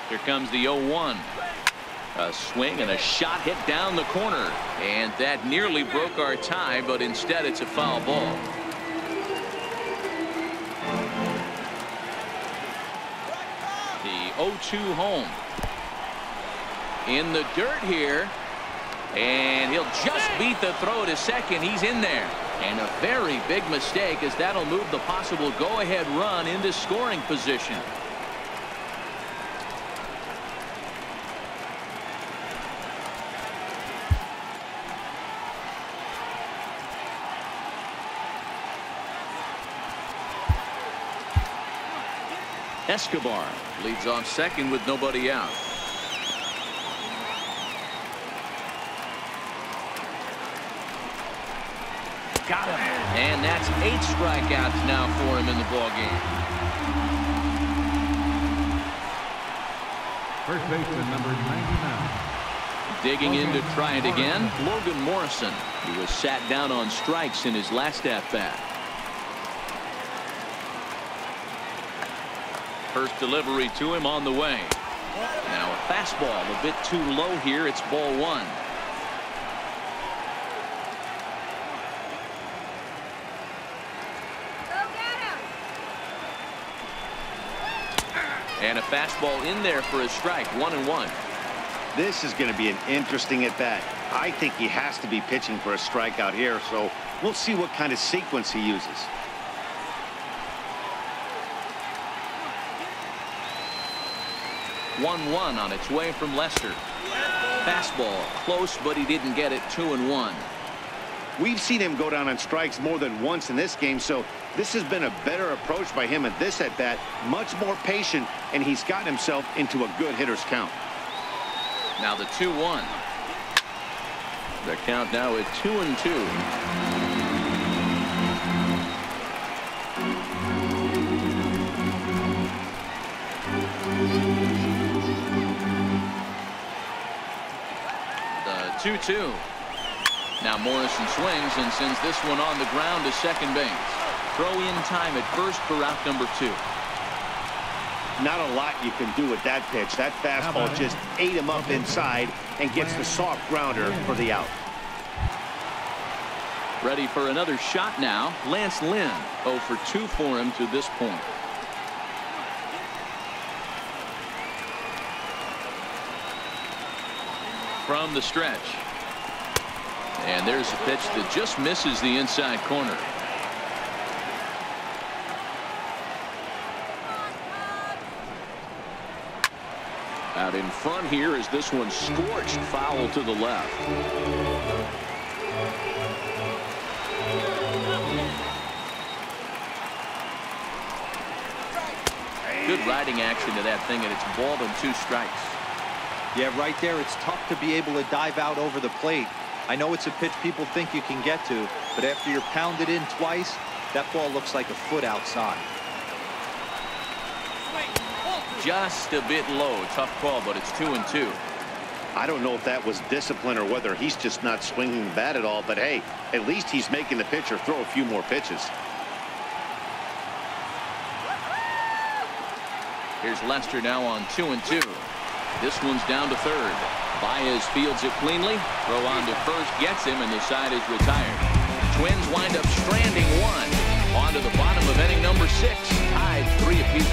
Here comes the 0-1. A swing and a shot hit down the corner, and that nearly broke our tie, but instead it's a foul ball. The 0-2 home. In the dirt here, and he'll just beat the throw to second. He's in there, and a very big mistake, as that'll move the possible go-ahead run into scoring position. Escobar leads off second with nobody out. Got him. And that's 8 strikeouts now for him in the ballgame. First baseman, number 99. Digging in to try it again, Logan Morrison. He was sat down on strikes in his last at-bat. First delivery to him on the way. Now a fastball a bit too low here. It's ball 1. And a fastball in there for a strike. 1-1. This is going to be an interesting at bat. I think he has to be pitching for a strikeout here, so we'll see what kind of sequence he uses. One on its way from Lester. Fastball close, but he didn't get it. 2-1. We've seen him go down on strikes more than once in this game, so this has been a better approach by him at this at-bat. Much more patient, and he's gotten himself into a good hitter's count. Now the 2-1. The count now at 2-2. The 2-2. Now Morrison swings and sends this one on the ground to second base. Throw in time at first for out number 2. Not a lot you can do with that pitch. That fastball just ate him up inside and gets the soft grounder for the out. Ready for another shot now. Lance Lynn 0 for 2 for him to this point. From the stretch. And there's a pitch that just misses the inside corner. Out in front here is this one scorched foul to the left. Good riding action to that thing, and it's balled and 2 strikes. Yeah, right there, it's tough to be able to dive out over the plate. I know it's a pitch people think you can get to, but after you're pounded in twice, that ball looks like a foot outside. Just a bit low. Tough call, but it's 2-2. I don't know if that was discipline or whether he's just not swinging the bat at all, but hey, at least he's making the pitcher throw a few more pitches. Here's Lester now on 2-2. This one's down to third. Baez fields it cleanly. Throw on to first gets him, and the side is retired. Twins wind up stranding 1. On to the bottom of inning number 6. Tied 3 apiece.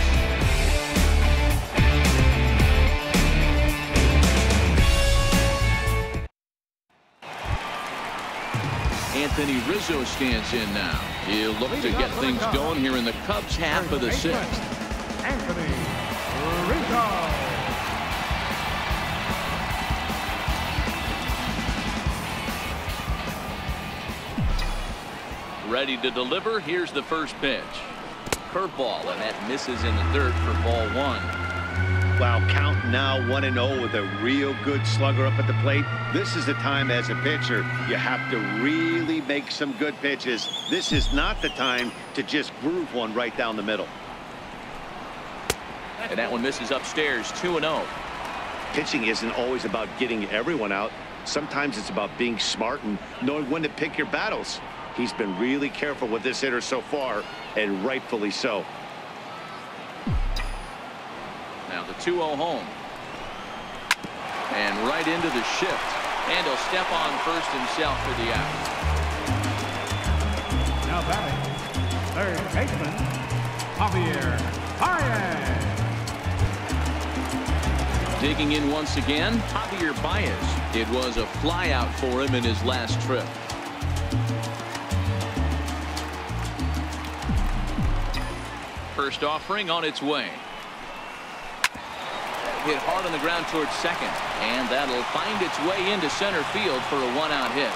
Anthony Rizzo stands in now. He'll look to get things going here in the Cubs half of the 6th. Anthony Rizzo. Ready to deliver. Here's the first pitch. Curveball, and that misses in the dirt for ball 1. Wow, count now 1-0 with a real good slugger up at the plate. This is the time as a pitcher you have to really make some good pitches. This is not the time to just groove one right down the middle. And that one misses upstairs. 2-0. Pitching isn't always about getting everyone out. Sometimes it's about being smart and knowing when to pick your battles. He's been really careful with this hitter so far, and rightfully so. Now the 2-0 home. And right into the shift. And he'll step on first himself for the out. Now batting, third baseman, Javier Baez. Digging in once again, Javier Baez. It was a flyout for him in his last trip. First offering on its way. Hit hard on the ground towards second, and that'll find its way into center field for a 1-out hit.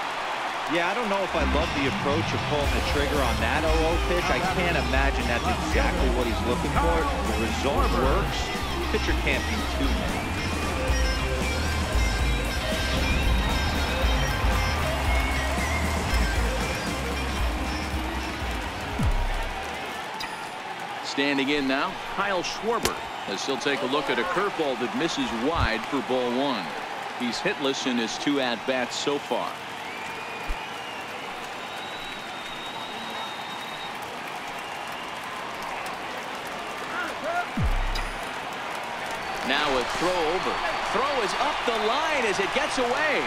Yeah, I don't know if I love the approach of pulling the trigger on that 0-0 pitch. I can't imagine that's exactly what he's looking for. The result works. Pitcher can't be too many. Standing in now, Kyle Schwarber, as he'll take a look at a curveball that misses wide for ball 1. He's hitless in his 2 at-bats so far. Now a throw over. Throw is up the line as it gets away.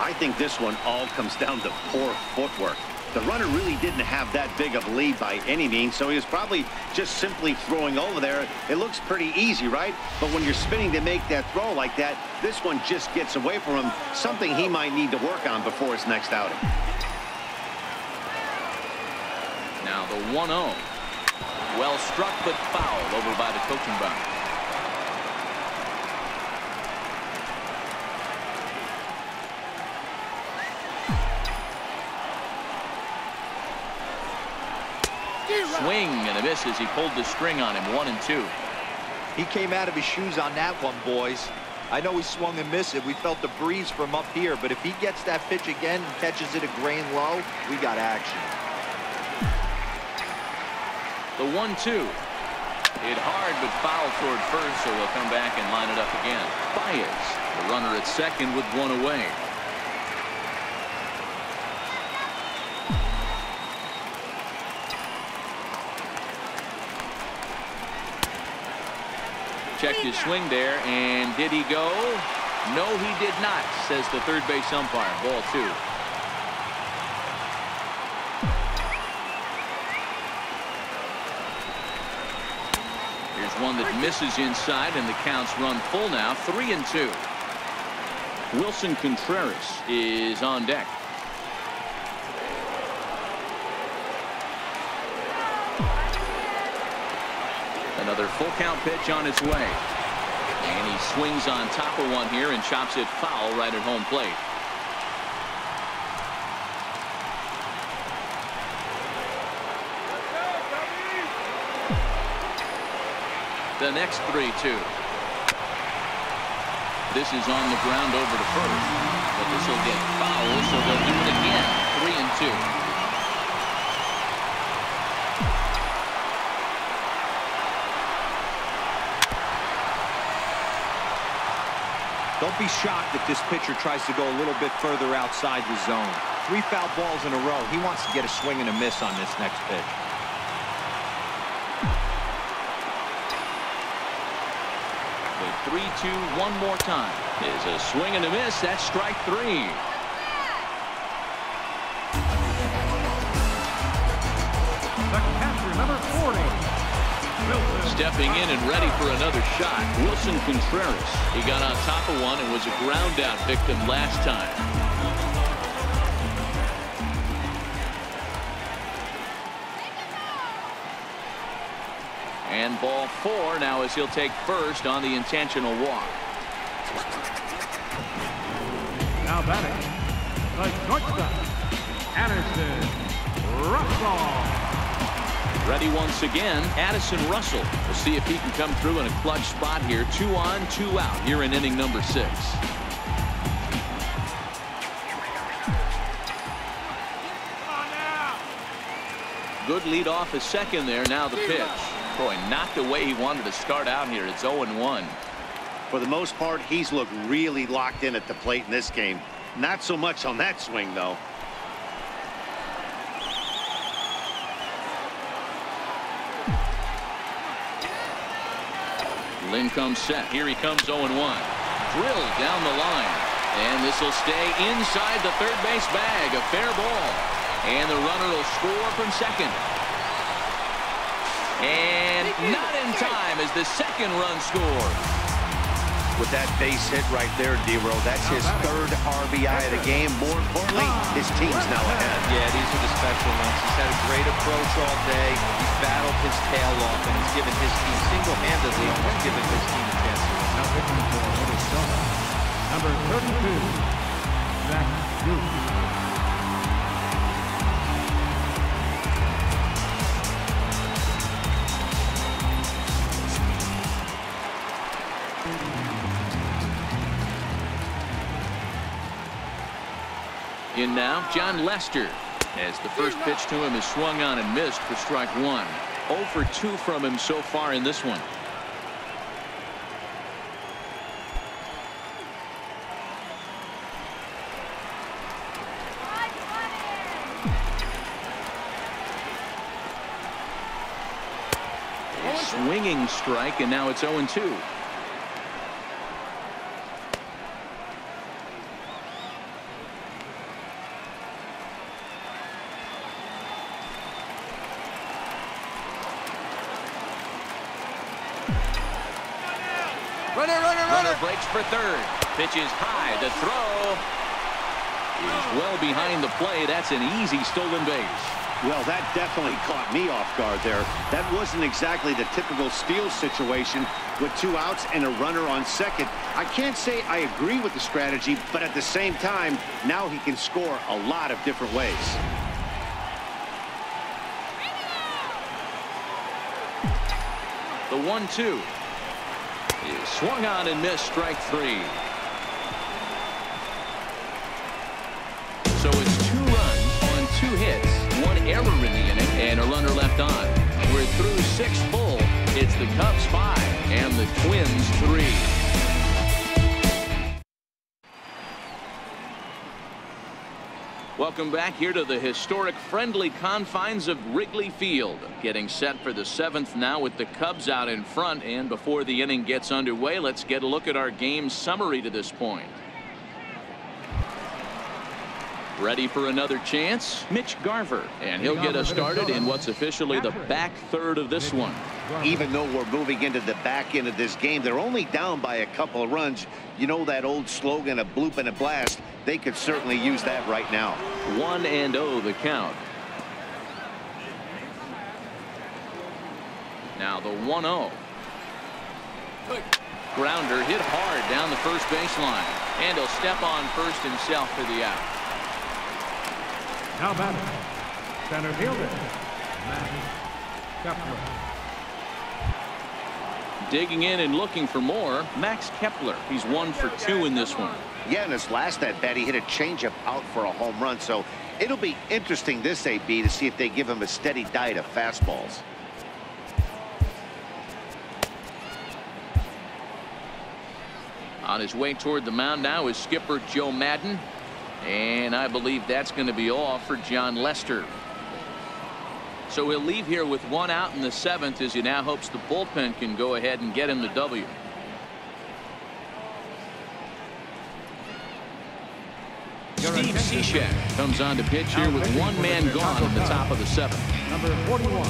I think this one all comes down to poor footwork. The runner really didn't have that big of a lead by any means, so he was probably just simply throwing over there. It looks pretty easy, right? But when you're spinning to make that throw like that, this one just gets away from him, something he might need to work on before his next outing. Now the 1-0. Well struck, but fouled over by the coaching box. Swing and a miss as he pulled the string on him. 1-2. He came out of his shoes on that one, boys. I know he swung and missed it. We felt the breeze from up here, but if he gets that pitch again and catches it a grain low, we got action. The 1-2. Hit hard, but foul toward first, so he'll come back and line it up again. Baez, the runner at second with one away. Checked his swing there, and did he go? No, he did not, says the third base umpire. Ball 2. Here's one that misses inside, and the count's run full now. 3-2. Wilson Contreras is on deck. Another full count pitch on its way. And he swings on top of one here and chops it foul right at home plate. The next 3-2. This is on the ground over to first. But this will get foul, so they'll do it again. 3-2. Don't be shocked if this pitcher tries to go a little bit further outside the zone. 3 foul balls in a row. He wants to get a swing and a miss on this next pitch. The 3-2 one more time is a swing and a miss. That's strike 3. The catcher, number 40. Stepping in and ready for another shot, Wilson Contreras. He got on top of one and was a ground out victim last time. And ball 4 now as he'll take first on the intentional walk. Now batting, the shortstop, Addison Russell. Ready once again, Addison Russell. We'll see if he can come through in a clutch spot here. 2 on, 2 out here in inning number 6. Good lead off a second there. Now the pitch. Boy, not the way he wanted to start out here. It's 0-1. For the most part, he's looked really locked in at the plate in this game. Not so much on that swing, though. Lynn comes set. Here he comes 0-1. Drilled down the line. And this will stay inside the third base bag. A fair ball. And the runner will score from second. And not in time as the second run scores. With that base hit right there, D-Row, that's his 3rd RBI of the game. More importantly, his team's now ahead. Yeah, these are the special ones. He's had a great approach all day. He's battled his tail off, and he's given his team single-handedly, almost given his team a chance to win. Now pitching for Minnesota, number 32, Zach Duke. In now, John Lester, as the first pitch to him is swung on and missed for strike 1. 0 for 2 from him so far in this one. A swinging strike, and now it's 0-2. Runner breaks for third. Pitch is high. The throw is well behind the play. That's an easy stolen base. Well, that definitely caught me off guard there. That wasn't exactly the typical steal situation with 2 outs and a runner on second. I can't say I agree with the strategy, but at the same time, now he can score a lot of different ways. The 1-2 is swung on and missed, strike 3. So it's 2 runs on 2 hits. 1 error in the inning and a runner left on. We're through 6 full. It's the Cubs 5 and the Twins 3. Welcome back here to the historic friendly confines of Wrigley Field. Getting set for the 7th now with the Cubs out in front. And before the inning gets underway, let's get a look at our game summary to this point. Ready for another chance? Mitch Garver, and he'll get us started in what's officially the back third of this one. Even though we're moving into the back end of this game, they're only down by a couple of runs. You know that old slogan, a bloop and a blast. They could certainly use that right now. 1-0 the count. Now the 1-0. Grounder hit hard down the first baseline, and he'll step on first himself for the out. Now batting, center fielder, Max Kepler. Digging in and looking for more, Max Kepler. He's 1 for 2 in this one. Yeah, in his last at bat, he hit a changeup out for a home run. So it'll be interesting this AB to see if they give him a steady diet of fastballs. On his way toward the mound now is skipper Joe Madden. And I believe that's going to be all for John Lester. So he'll leave here with 1 out in the 7th as he now hopes the bullpen can go ahead and get him the W. Steve Cishek comes on to pitch here with 1 man gone in the top of the 7th. Number 41,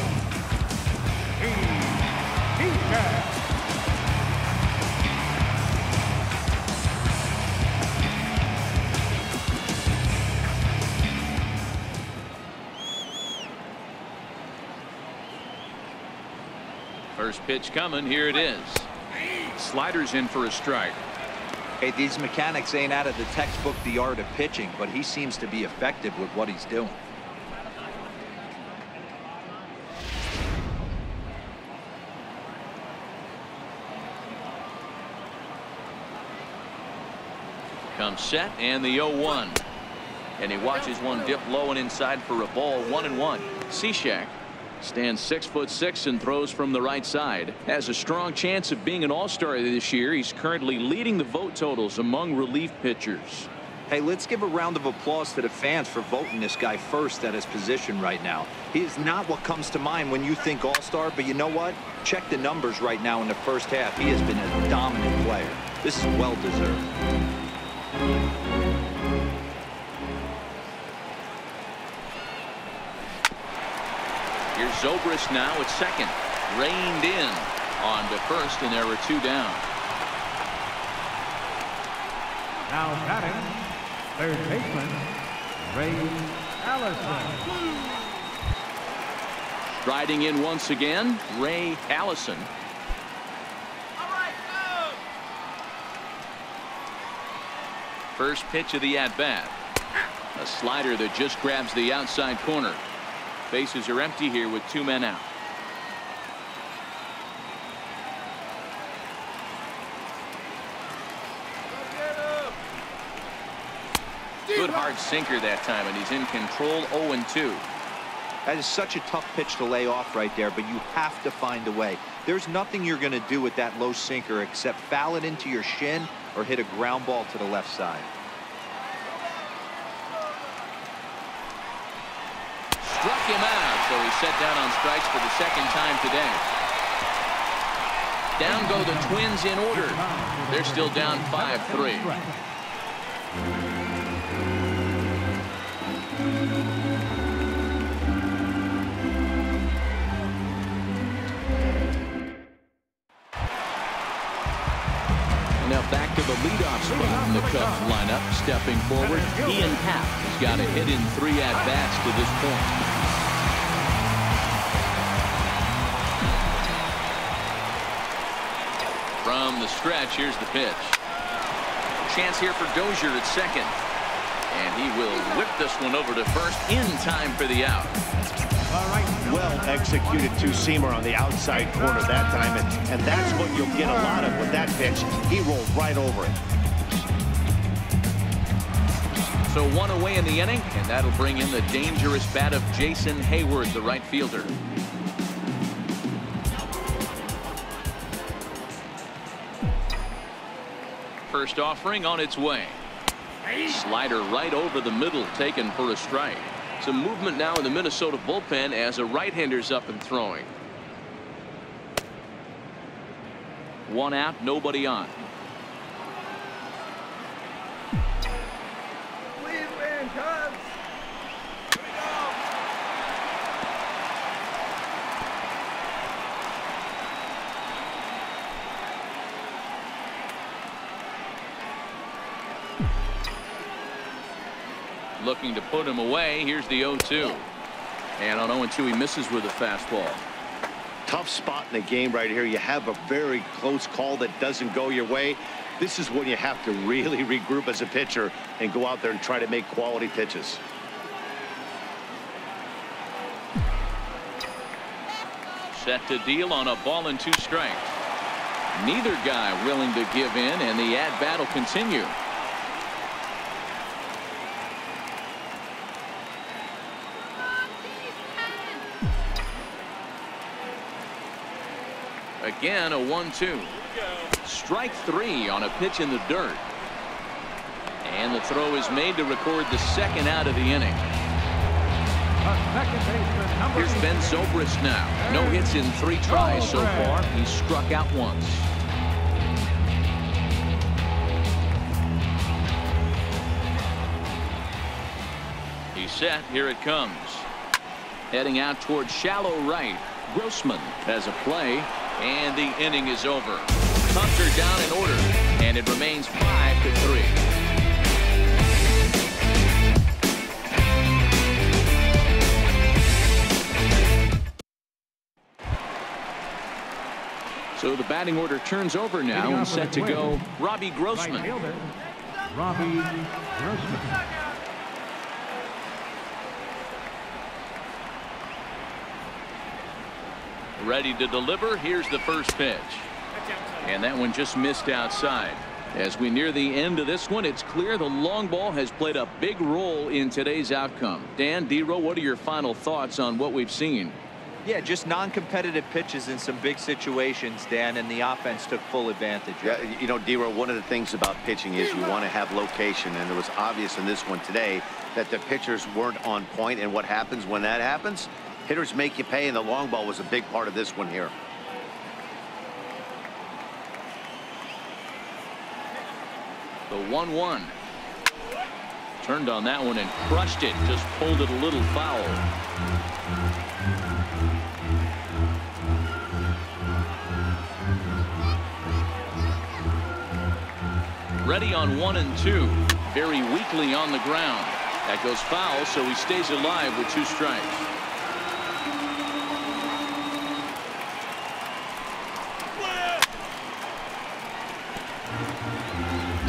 Cishek. First pitch coming. Here it is. Sliders in for a strike. Hey, these mechanics ain't out of the textbook The Art of Pitching, but he seems to be effective with what he's doing. Comes set and the 0-1. And he watches one dip low and inside for a ball. 1-1. Cishek stands 6'6" and throws from the right side. Has a strong chance of being an all-star this year. He's currently leading the vote totals among relief pitchers. Hey, let's give a round of applause to the fans for voting this guy first at his position right now. He is not what comes to mind when you think all-star, but you know what? Check the numbers right now in the first half. He has been a dominant player. This is well-deserved. Here's Zobrist now at second. Reined in on to first, and there were 2 down. Now batting, third baseman, Ray Allison. Striding in once again, Ray Allison. All right, go. First pitch of the at-bat. A slider that just grabs the outside corner. Bases are empty here with 2 men out. Good hard sinker that time, and he's in control. 0-2. That is such a tough pitch to lay off right there, but you have to find a way. There's nothing you're going to do with that low sinker except foul it into your shin or hit a ground ball to the left side. Struck him out, so he's set down on strikes for the 2nd time today. Down go the Twins in order. They're still down 5-3. to the leadoff spot in the Cubs lineup. Stepping forward, Ian Happ has got a hit in 3 at-bats to this point. From the stretch, here's the pitch. Chance here for Dozier at second. And he will whip this one over to first in time for the out. Well executed two-seamer on the outside corner that time, and that's what you'll get a lot of with that pitch. He rolled right over it. So 1 away in the inning, and that'll bring in the dangerous bat of Jason Hayward, the right fielder. First offering on its way. Slider right over the middle, taken for a strike. Some movement now in the Minnesota bullpen as a right-hander's up and throwing. 1 out, nobody on. Please win, Cubs. Here we go. Looking to put him away. Here's the 0-2. And on 0-2, he misses with a fastball. Tough spot in the game right here. You have a very close call that doesn't go your way. This is when you have to really regroup as a pitcher and go out there and try to make quality pitches. Set to deal on a ball and 2 strikes. Neither guy willing to give in, and the at-bat will continue. Again, a 1-2. Strike 3 on a pitch in the dirt. And the throw is made to record the 2nd out of the inning. Here's Ben Zobrist now. No hits in 3 tries so far. He's struck out once. He's set. Here it comes. Heading out towards shallow right. Grossman has a play. And the inning is over. Cubs are down in order, and it remains 5-3. So the batting order turns over now and set to go Robbie Grossman. Robbie Grossman. Ready to deliver. Here's the first pitch. And that one just missed outside. As we near the end of this one, it's clear the long ball has played a big role in today's outcome. Dan, D-Row, what are your final thoughts on what we've seen? Yeah, just non-competitive pitches in some big situations, Dan, and the offense took full advantage. Yeah, you know, D-Row, one of the things about pitching is you want to have location, and it was obvious in this one today that the pitchers weren't on point, and what happens when that happens? Hitters make you pay, and the long ball was a big part of this one here. The 1-1. Turned on that one and crushed it. Just pulled it a little foul. Ready on 1 and 2. Very weakly on the ground. That goes foul, so he stays alive with 2 strikes.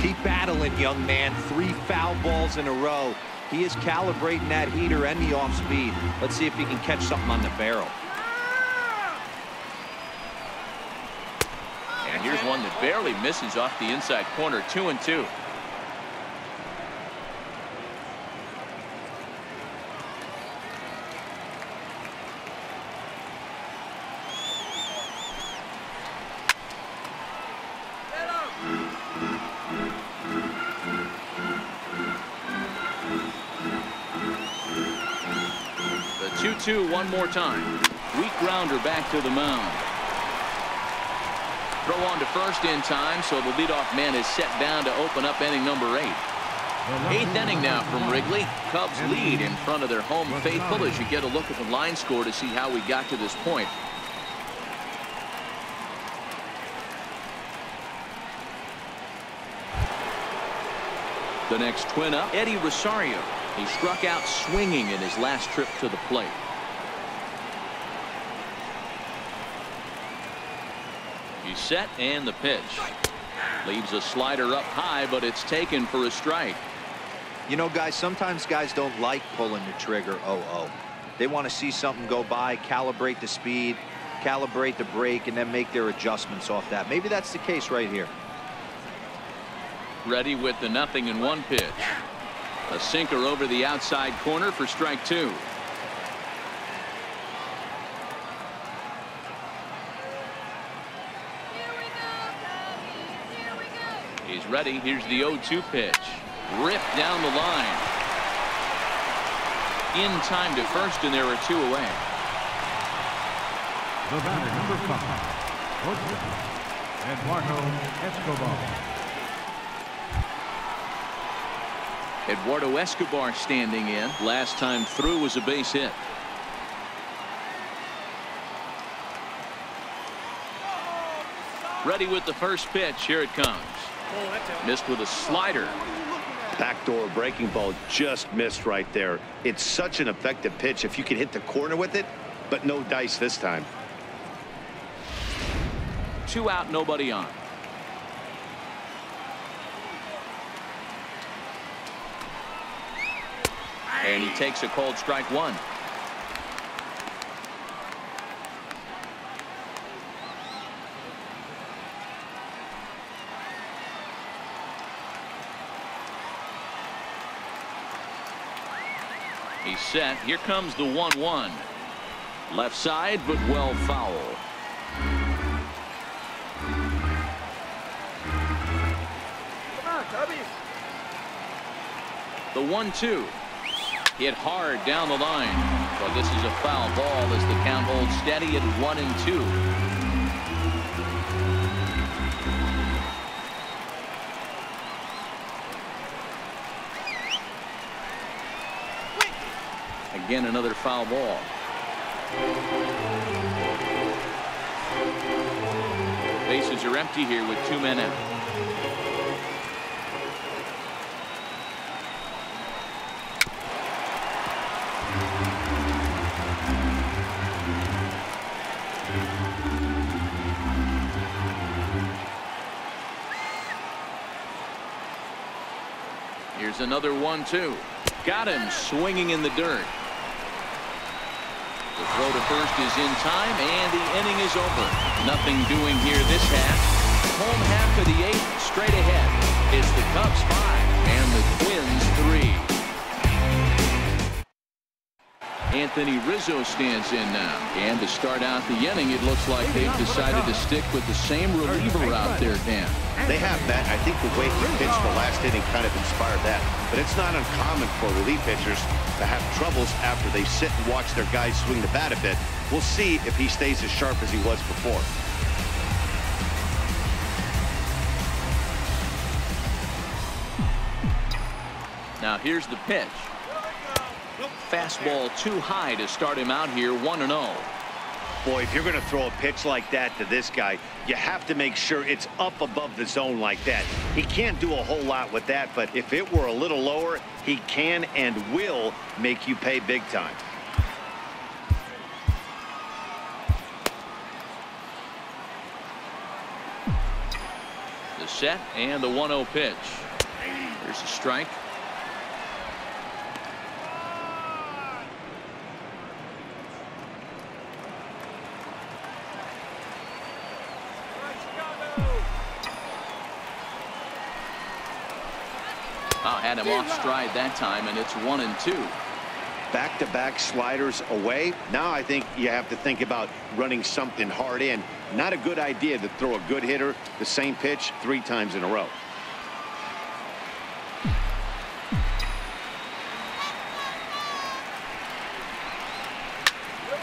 Keep battling, young man. 3 foul balls in a row. He is calibrating that heater and the off speed. Let's see if he can catch something on the barrel. And here's one that barely misses off the inside corner. 2 and 2. The 2-2 one more time. Weak grounder back to the mound. Throw on to first in time, so the leadoff man is set down to open up inning number 8. 8th inning now from Wrigley. Cubs lead in front of their home faithful as you get a look at the line score to see how we got to this point. The next twin up, Eddie Rosario. He struck out swinging in his last trip to the plate. He's set, and the pitch. Leaves a slider up high, but it's taken for a strike. You know, guys, sometimes guys don't like pulling the trigger 0-0. They want to see something go by, calibrate the speed, calibrate the break, and then make their adjustments off that. Maybe that's the case right here. Ready with the 0-1 pitch. A sinker over the outside corner for strike 2. He's ready. Here's the 0-2 pitch. Ripped down the line. In time to first, and there are 2 away. The batter, number 5, Eduardo Escobar. Eduardo Escobar standing in. Last time through was a base hit. Ready with the first pitch. Here it comes. Missed with a slider. Backdoor breaking ball just missed right there. It's such an effective pitch if you can hit the corner with it, but no dice this time. 2 out, nobody on. And he takes a cold strike 1. He's set. Here comes the 1-1. Left side, but well foul. Come on, Tubby. The 1-2. Hit hard down the line. But this is a foul ball as the count holds steady at 1-2. Again, another foul ball. Bases are empty here with 2 men out. Here's another 1-2. Got him swinging in the dirt. The throw to first is in time, and the inning is over. Nothing doing here this half. Home half of the 8th, straight ahead. It's the Cubs 5 and the Twins 3. Anthony Rizzo stands in now. And to start out the inning, it looks like they've decided to stick with the same reliever out there, Dan. They have, Matt. I think the way he pitched the last inning kind of inspired that. But it's not uncommon for relief pitchers to have troubles after they sit and watch their guys swing the bat a bit. We'll see if he stays as sharp as he was before. Now here's the pitch. Fastball too high to start him out here 1-0. Boy, if you're going to throw a pitch like that to this guy, you have to make sure it's up above the zone like that. He can't do a whole lot with that, but if it were a little lower, he can and will make you pay big time. The set and the 1-0 pitch. Here's a strike. Had him off stride that time, and it's 1-2. Back-to-back sliders away. Now I think you have to think about running something hard in. Not a good idea to throw a good hitter the same pitch 3 times in a row.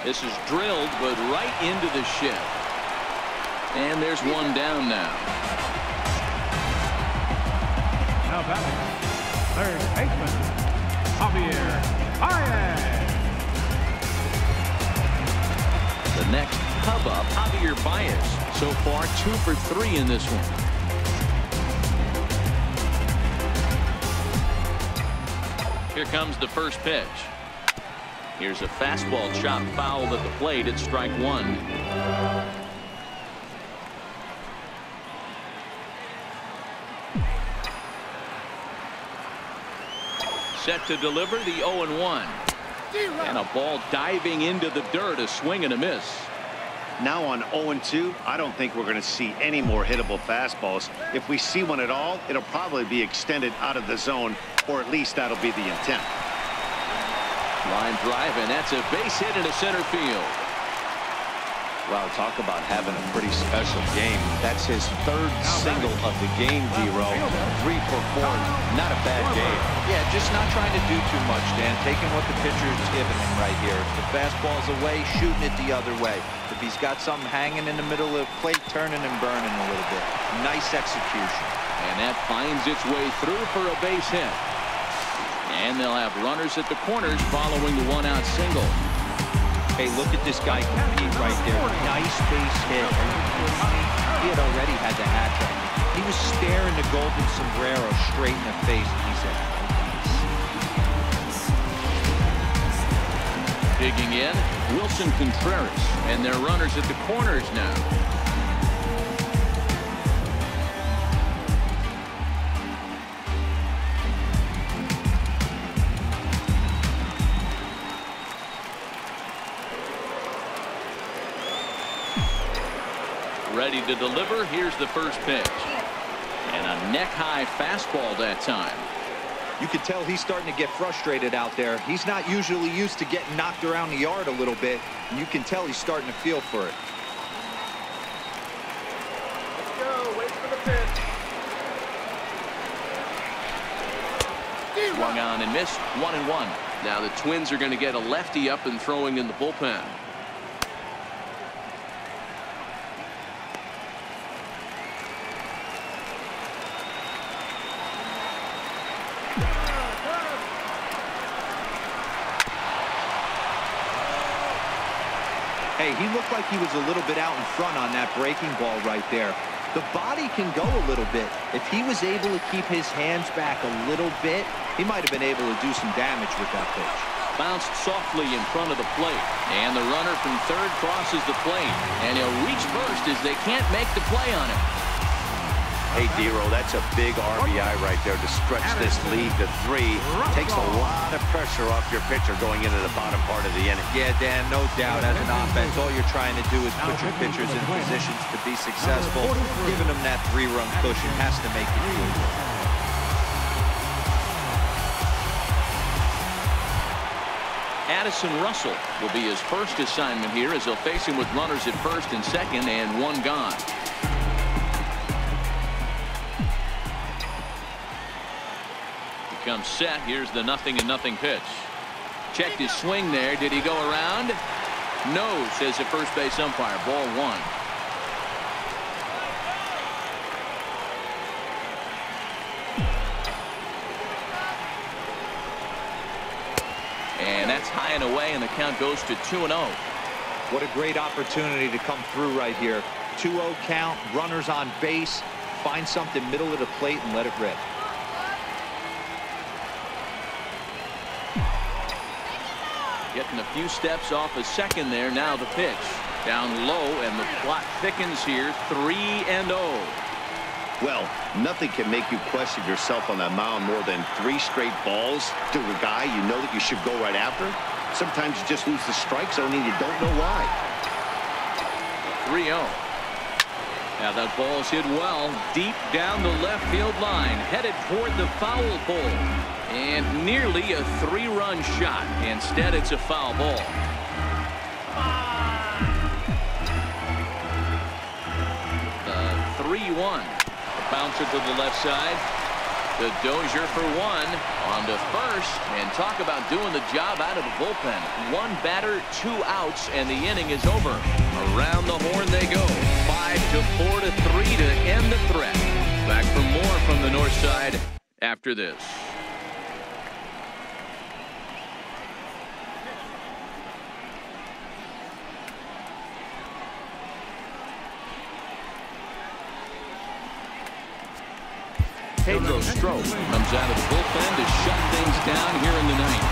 This is drilled, but right into the shift. And there's one down now. Now batting, third baseman, Javier Baez. The next Cub up, Javier Baez. So far, 2 for 3 in this one. Here comes the first pitch. Here's a fastball chopped foul at the plate. It's strike one. Set to deliver the 0-1. And a ball diving into the dirt. A swing and a miss. Now on 0-2, I don't think we're going to see any more hittable fastballs. If we see one at all, it'll probably be extended out of the zone, or at least that'll be the intent. Line drive, and that's a base hit into center field. Wow, talk about having a pretty special game. That's his third single of the game, D-Row. 3 for 4. Not a bad game. Yeah, just not trying to do too much, Dan. Taking what the pitcher's giving him right here. If the fastball's away, shooting it the other way. If he's got something hanging in the middle of the plate, turning and burning a little bit. Nice execution. And that finds its way through for a base hit. And they'll have runners at the corners following the one-out single. Hey, look at this guy compete right there. Nice base hit. He had already had the hat trick. He was staring the golden sombrero straight in the face, and he said, "Oh, nice." Digging in, Wilson Contreras, and their runners at the corners now. Ready to deliver. Here's the first pitch. And a neck-high fastball that time. You can tell he's starting to get frustrated out there. He's not usually used to getting knocked around the yard a little bit, and you can tell he's starting to feel for it. Let's go. Wait for the pitch. Swung on and missed. 1-1. Now the Twins are going to get a lefty up and throwing in the bullpen. Hey, he looked like he was a little bit out in front on that breaking ball right there. The body can go a little bit. If he was able to keep his hands back a little bit, he might have been able to do some damage with that pitch. Bounced softly in front of the plate. And the runner from third crosses the plate. And he'll reach first as they can't make the play on him. Hey, D-Row, that's a big RBI right there to stretch this lead to 3. Takes a lot of pressure off your pitcher going into the bottom part of the inning. Yeah, Dan, no doubt. As an offense, all you're trying to do is put your pitchers in positions to be successful. Giving them that 3-run cushion has to make it feel good. Addison Russell will be his first assignment here as they'll face him with runners at first and second and 1 gone. Comes set. Here's the 0-0 pitch. Checked his swing there. Did he go around? No, says the first base umpire. Ball 1. And that's high and away, and the count goes to 2-0. What a great opportunity to come through right here. 2-0 count, runners on base. Find something middle of the plate and let it rip. Getting a few steps off a second there. Now the pitch. Down low, and the plot thickens here. 3-0. Well, nothing can make you question yourself on that mound more than 3 straight balls to a guy you know that you should go right after. Sometimes you just lose the strike zone and you don't know why. 3-0. Now that ball's hit well deep down the left field line, headed toward the foul pole. And nearly a 3-run shot. Instead, it's a foul ball. The 3-1. Bouncer to the left side. The Dozier for 1 on to first. And talk about doing the job out of the bullpen. 1 batter, 2 outs, and the inning is over. Around the horn they go. 5-4 to 3 to end the threat. Back for more from the north side after this. Pedro Strop comes out of the bullpen to shut things down here in the ninth.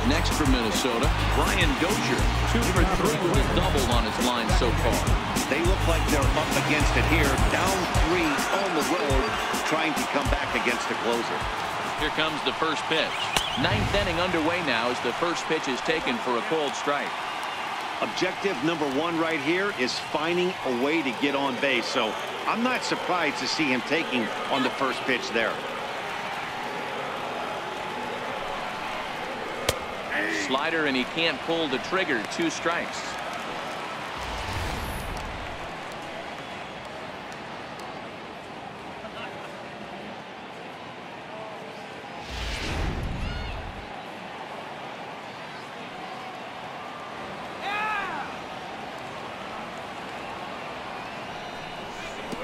Next for Minnesota, Brian Dozier, 2 for 3 with a double on his line so far. They look like they're up against it here, down 3 on the road, trying to come back against the closer. Here comes the first pitch. 9th inning underway now as the first pitch is taken for a called strike. Objective number 1 right here is finding a way to get on base, so I'm not surprised to see him taking on the first pitch there. Slider, and he can't pull the trigger. 2 strikes.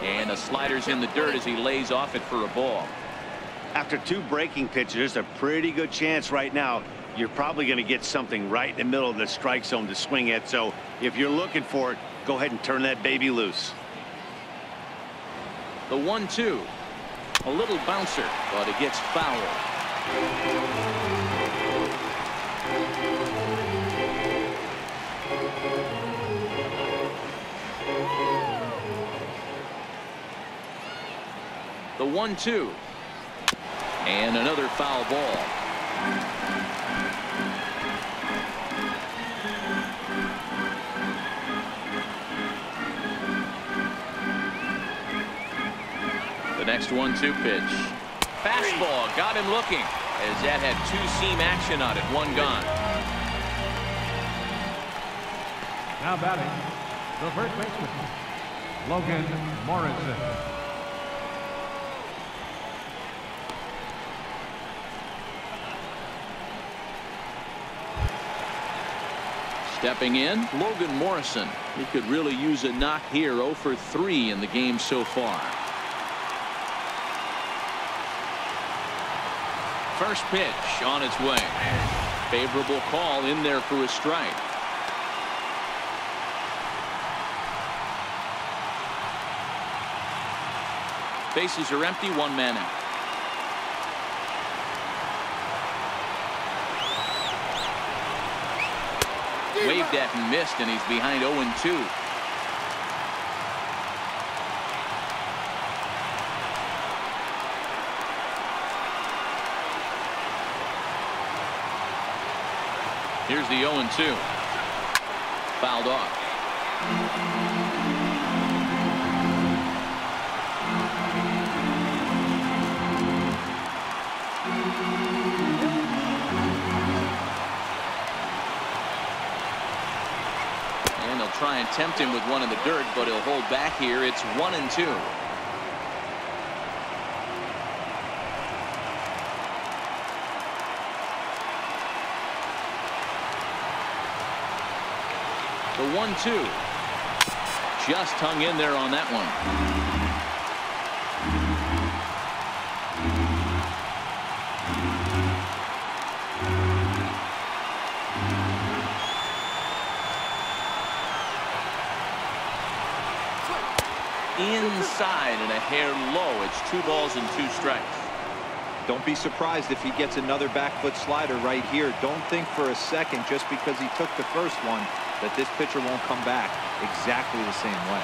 And a slider's in the dirt as he lays off it for a ball. After 2 breaking pitches, there's a pretty good chance right now you're probably going to get something right in the middle of the strike zone to swing at. So if you're looking for it, go ahead and turn that baby loose. The 1-2. A little bouncer, but it gets foul. The 1-2. And another foul ball. The next 1-2 pitch. Fastball got him looking as that had 2-seam action on it. 1 gone. Now batting, the first baseman, Logan Morrison. Stepping in, Logan Morrison. He could really use a knock here. 0 for 3 in the game so far. First pitch on its way. Favorable call in there for a strike. Bases are empty. 1 man out. Waved at and missed, and he's behind 0-2. Here's the 0-2. Fouled off. And they'll try and tempt him with one in the dirt, but he'll hold back here. It's 1-2. The 1-2. Just hung in there on that one. Inside and a hair low. It's 2 balls and 2 strikes. Don't be surprised if he gets another back foot slider right here. Don't think for a second just because he took the first one that this pitcher won't come back exactly the same way.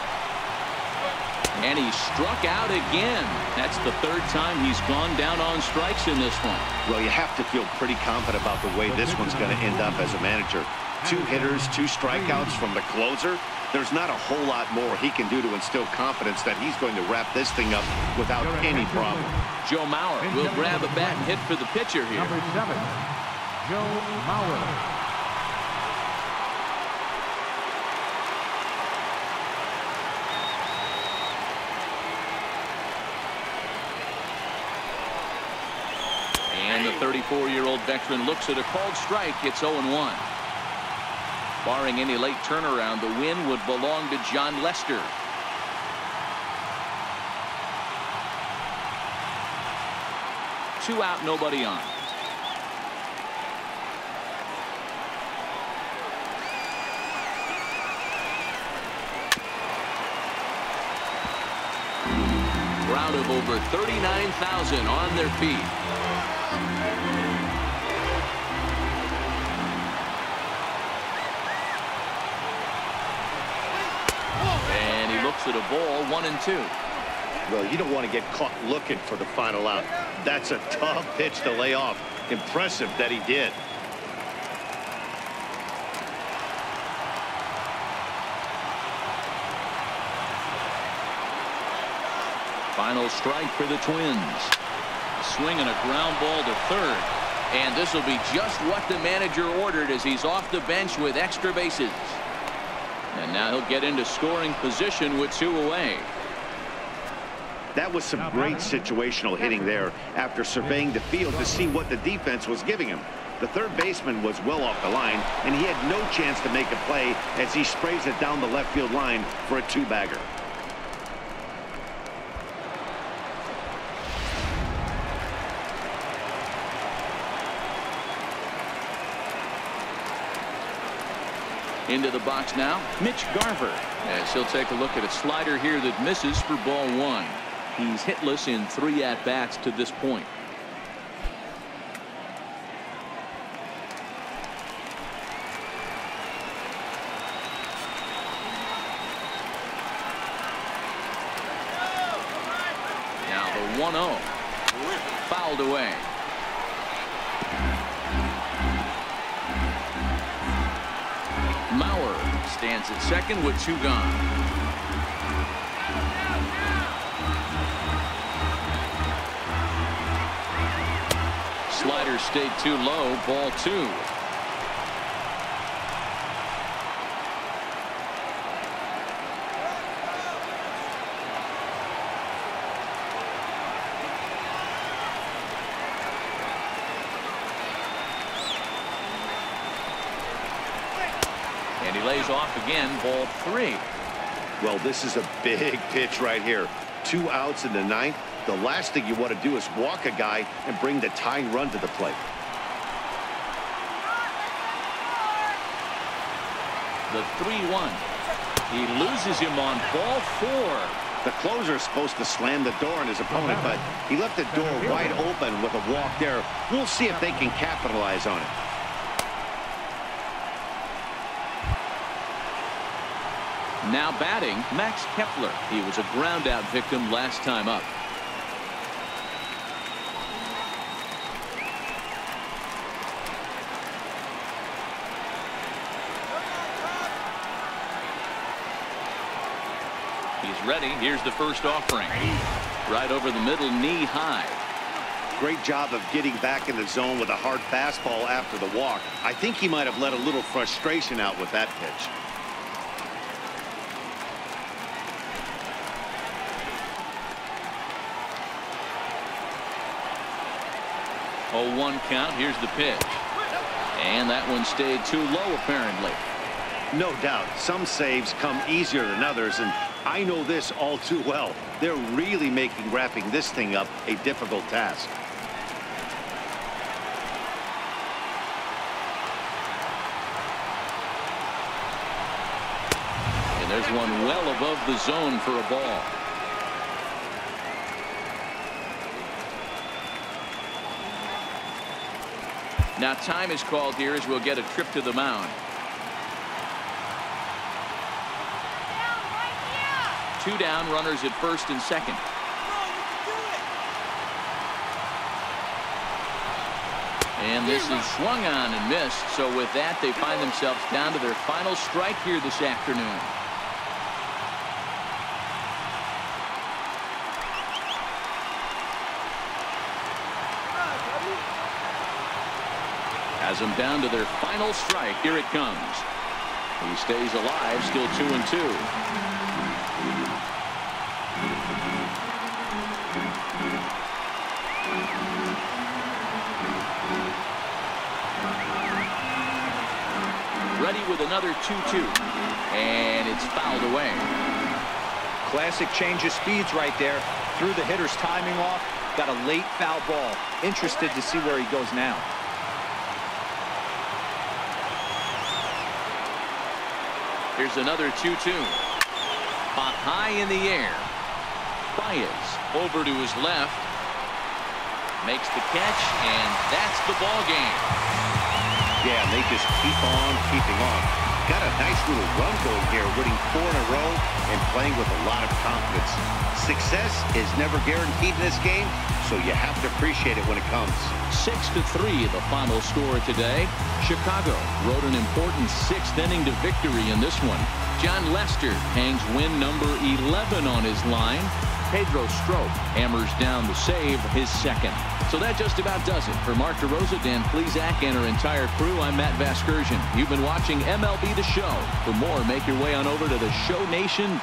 And he struck out again. That's the 3rd time he's gone down on strikes in this one. Well, you have to feel pretty confident about the way this one's going to end up as a manager. 2 hitters, 2 strikeouts from the closer. There's not a whole lot more he can do to instill confidence that he's going to wrap this thing up without any problem. Joe Mauer will grab a bat and hit for the pitcher here. Number 7, Joe Mauer. And the 34-year-old veteran looks at a called strike. It's 0-1. Barring any late turnaround, the win would belong to John Lester. Two out, nobody on. crowd of over 39,000 on their feet. And he looks at a ball, 1-2. Well, you don't want to get caught looking for the final out. That's a tough pitch to lay off. Impressive that he did. Final strike for the Twins. A swing and a ground ball to third. And this will be just what the manager ordered as he's off the bench with extra bases. And now he'll get into scoring position with 2 away. That was some great situational hitting there after surveying the field to see what the defense was giving him. The third baseman was well off the line, and he had no chance to make a play as he sprays it down the left field line for a 2-bagger. Into the box now, Mitch Garver, as he'll take a look at a slider here that misses for ball 1. He's hitless in 3 at-bats to this point. Now the 1-0, fouled away. Mauer stands at second with 2 gone. Slider stayed too low, ball 2. And he lays off again, ball 3. Well, this is a big pitch right here. 2 outs in the 9th. The last thing you want to do is walk a guy and bring the tying run to the plate. The 3-1. He loses him on ball 4. The closer is supposed to slam the door on his opponent, but he left the door wide open with a walk there. We'll see if they can capitalize on it. Now batting, Max Kepler. He was a ground-out victim last time up. He's ready. Here's the first offering. Right over the middle, knee high. Great job of getting back in the zone with a hard fastball after the walk. I think he might have let a little frustration out with that pitch. 0-1 count. Here's the pitch. And that one stayed too low, apparently. No doubt. Some saves come easier than others, and I know this all too well. They're really making wrapping this thing up a difficult task. And there's one well above the zone for a ball. Now time is called here as we'll get a trip to the mound. Two down, runners at first and second. And this is swung on and missed. So with that, they find themselves down to their final strike here this afternoon. Has them down to their final strike. Here it comes. He stays alive, still 2-2. Ready with another 2-2. And it's fouled away. Classic change of speeds right there. Threw the hitter's timing off. Got a late foul ball. Interested to see where he goes now. Here's another 2-2. Hot high in the air. Baez over to his left. Makes the catch, and that's the ball game. Yeah, and they just keep on keeping on. Got a nice little run going here, winning 4 in a row and playing with a lot of confidence. Success is never guaranteed in this game, so you have to appreciate it when it comes. 6-3 the final score today. Chicago rode an important 6th inning to victory in this one. John Lester hangs win number 11 on his line. Pedro Strop hammers down the save, his 2nd. So that just about does it. For Mark DeRosa, Dan Plesac, and our entire crew, I'm Matt Vasgersian. You've been watching MLB The Show. For more, make your way on over to theshowNation.com.